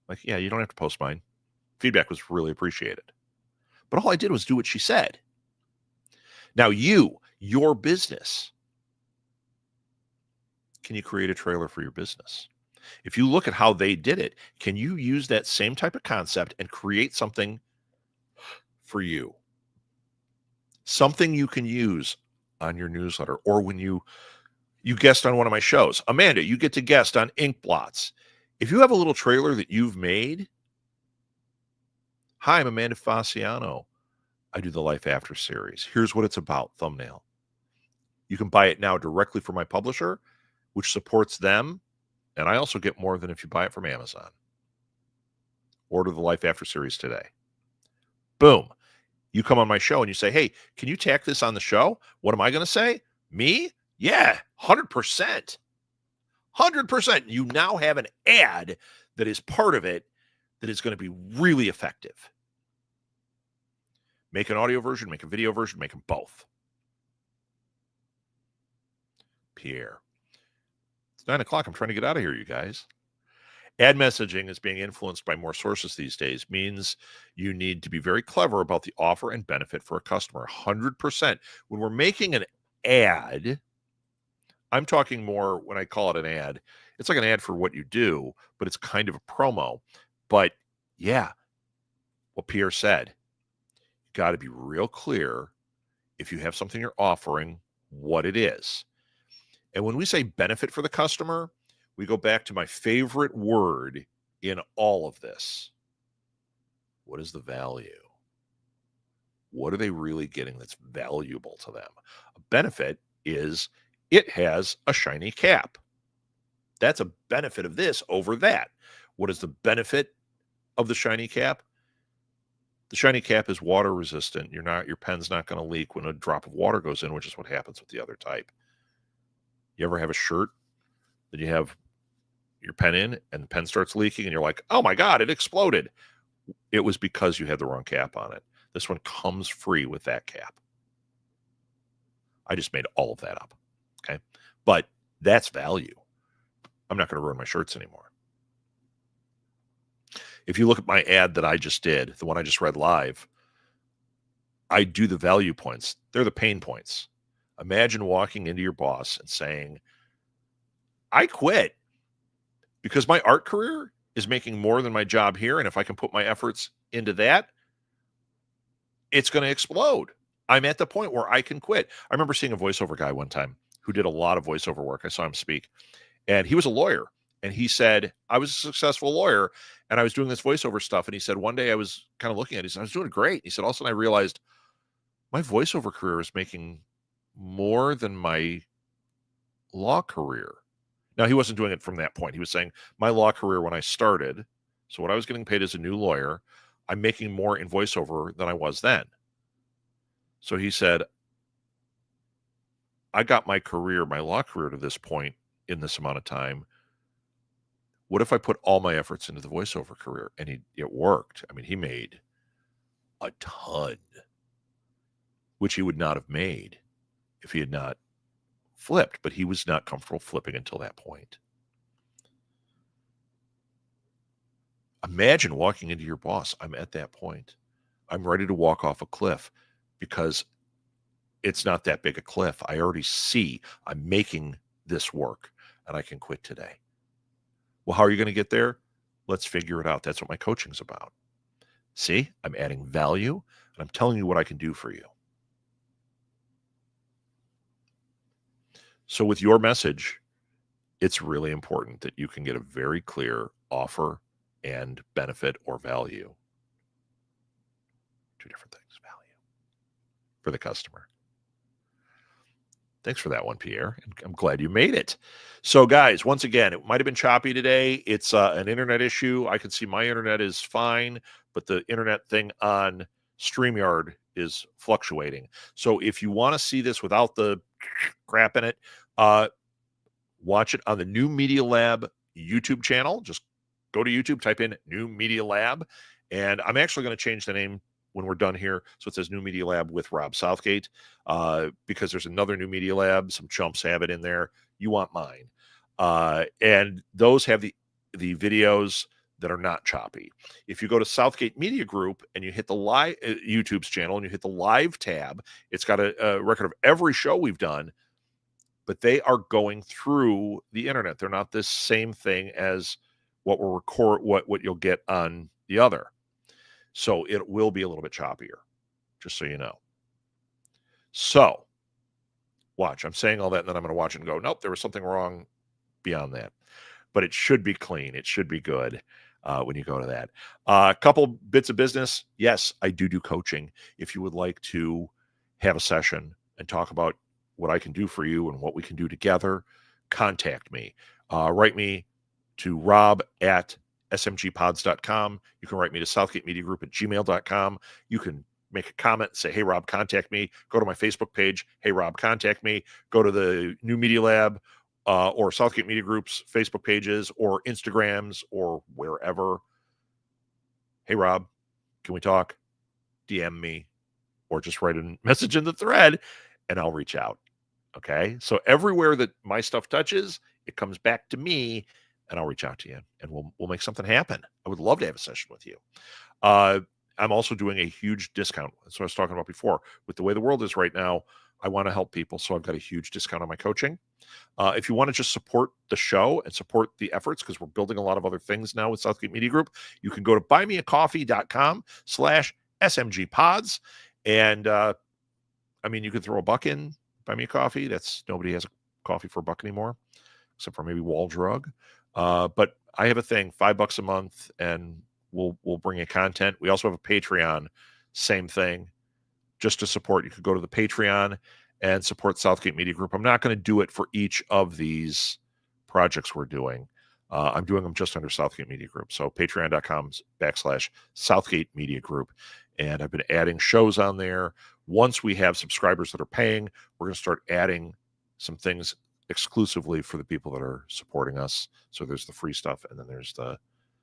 Like, yeah, you don't have to post mine. Feedback was really appreciated. But all I did was do what she said. Now your business, can you create a trailer for your business? If you look at how they did it, can you use that same type of concept and create something for you? Something you can use on your newsletter, or when you guest on one of my shows. Amanda, you get to guest on Ink Blots. If you have a little trailer that you've made, hi, I'm Amanda Fasciano. I do the Life After series. Here's what it's about, thumbnail. You can buy it now directly from my publisher, which supports them. And I also get more than if you buy it from Amazon. Order the Life After series today. Boom. You come on my show and you say, hey, can you tack this on the show? What am I going to say? Me? Yeah, 100%. 100%. You now have an ad that is part of it that is going to be really effective. Make an audio version, make a video version, make them both. Pierre. It's 9 o'clock. I'm trying to get out of here, you guys. Ad messaging is being influenced by more sources these days. Means you need to be very clever about the offer and benefit for a customer. 100%. When we're making an ad, I'm talking more when I call it an ad. It's like an ad for what you do, but it's kind of a promo. But yeah, what Pierre said, you got to be real clear if you have something you're offering, what it is. And when we say benefit for the customer, we go back to my favorite word in all of this. What is the value? What are they really getting that's valuable to them? A benefit is it has a shiny cap. That's a benefit of this over that. What is the benefit of the shiny cap? The shiny cap is water resistant. Your pen's not going to leak when a drop of water goes in, which is what happens with the other type. You ever have a shirt that you have your pen in and the pen starts leaking and you're like, oh my God, it exploded. It was because you had the wrong cap on it. This one comes free with that cap. I just made all of that up. Okay. But that's value. I'm not going to ruin my shirts anymore. If you look at my ad that I just did, the one I just read live, I do the value points. They're the pain points. Imagine walking into your boss and saying, I quit because my art career is making more than my job here. And if I can put my efforts into that, it's going to explode. I'm at the point where I can quit. I remember seeing a voiceover guy one time who did a lot of voiceover work. I saw him speak, and he was a lawyer. And he said, I was a successful lawyer and I was doing this voiceover stuff. And he said, one day I was kind of looking at it. He said, I was doing great. He said, all of a sudden I realized my voiceover career is making more than my law career. Now, he wasn't doing it from that point. He was saying my law career when I started, so what I was getting paid as a new lawyer, I'm making more in voiceover than I was then. So he said, I got my career, my law career to this point in this amount of time. What if I put all my efforts into the voiceover career? And it worked. I mean, he made a ton, which he would not have made if he had not flipped, but he was not comfortable flipping until that point. Imagine walking into your boss. I'm at that point. I'm ready to walk off a cliff because it's not that big a cliff. I already see I'm making this work and I can quit today. Well, how are you going to get there? Let's figure it out. That's what my coaching's about. See, I'm adding value and I'm telling you what I can do for you. So with your message, it's really important that you can get a very clear offer and benefit or value. Two different things, value for the customer. Thanks for that one, Pierre. And I'm glad you made it. So, guys, once again, it might have been choppy today. It's an internet issue. I can see my internet is fine, but the internet thing on StreamYard is fluctuating. So if you want to see this without the crap in it, watch it on the New Media Lab YouTube channel. Just go to YouTube, type in New Media Lab, and I'm actually going to change the name when we're done here. So it says New Media Lab with Rob Southgate, because there's another New Media Lab. Some chumps have it in there. You want mine. And those have the videos that are not choppy. If you go to Southgate Media Group and you hit the live YouTube's channel and you hit the live tab, it's got a record of every show we've done, but they are going through the internet. They're not this same thing as what we'll record, what you'll get on the other. So it will be a little bit choppier, just so you know. So watch. I'm saying all that, and then I'm going to watch it and go, nope, there was something wrong beyond that. But it should be clean. It should be good when you go to that. A couple bits of business. Yes, I do coaching. If you would like to have a session and talk about what I can do for you and what we can do together, contact me. Write me to rob@smgpods.com. You can write me to southgatemediagroup@gmail.com. You can make a comment and say, hey, Rob, contact me. Go to my Facebook page. Hey, Rob, contact me. Go to the New Media Lab or Southgate Media Group's Facebook pages or Instagrams or wherever. Hey, Rob, can we talk? DM me or just write a message in the thread and I'll reach out. Okay. So everywhere that my stuff touches, it comes back to me and I'll reach out to you and we'll make something happen. I would love to have a session with you. I'm also doing a huge discount. That's what I was talking about before. With the way the world is right now, I want to help people. So I've got a huge discount on my coaching. If you want to just support the show and support the efforts, because we're building a lot of other things now with Southgate Media Group, you can go to buymeacoffee.com/SMGpods. And I mean, you could throw a buck in, buy me a coffee. Nobody has a coffee for a buck anymore, except for maybe Wall Drug. But I have a thing, $5 a month, and we'll bring you content. We also have a Patreon, same thing, just to support. You could go to the Patreon and support Southgate Media Group. I'm not going to do it for each of these projects we're doing. I'm doing them just under Southgate Media Group. So patreon.com/Southgate Media Group. And I've been adding shows on there. Once we have subscribers that are paying, we're going to start adding some things exclusively for the people that are supporting us. So there's the free stuff, and then there's the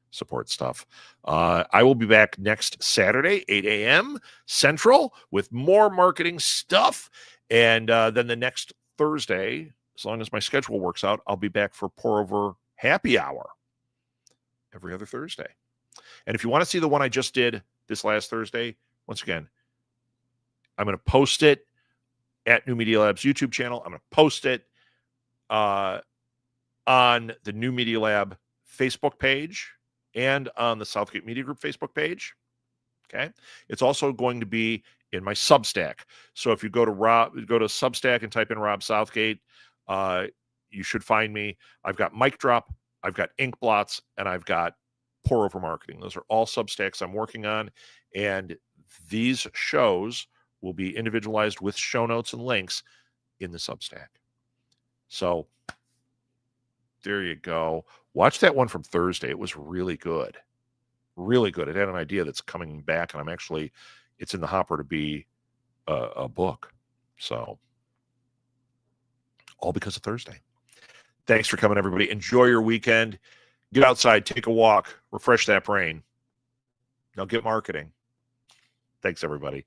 support stuff. I will be back next Saturday, 8 a.m. Central, with more marketing stuff. And then the next Thursday, as long as my schedule works out, I'll be back for Pour Over Happy Hour every other Thursday. And if you want to see the one I just did this last Thursday, once again, I'm going to post it at New Media Lab's YouTube channel. I'm going to post it on the New Media Lab Facebook page and on the Southgate Media Group Facebook page. Okay. It's also going to be in my Substack. So if you go to Substack and type in Rob Southgate, you should find me. I've got Mic Drop, I've got Ink Blots, and I've got Pour Over Marketing. Those are all Substacks I'm working on. And these shows will be individualized with show notes and links in the Substack. So there you go. Watch that one from Thursday. It was really good. Really good. It had an idea that's coming back, and it's in the hopper to be a book. So all because of Thursday. Thanks for coming, everybody. Enjoy your weekend. Get outside, take a walk, refresh that brain. Now get marketing. Thanks, everybody.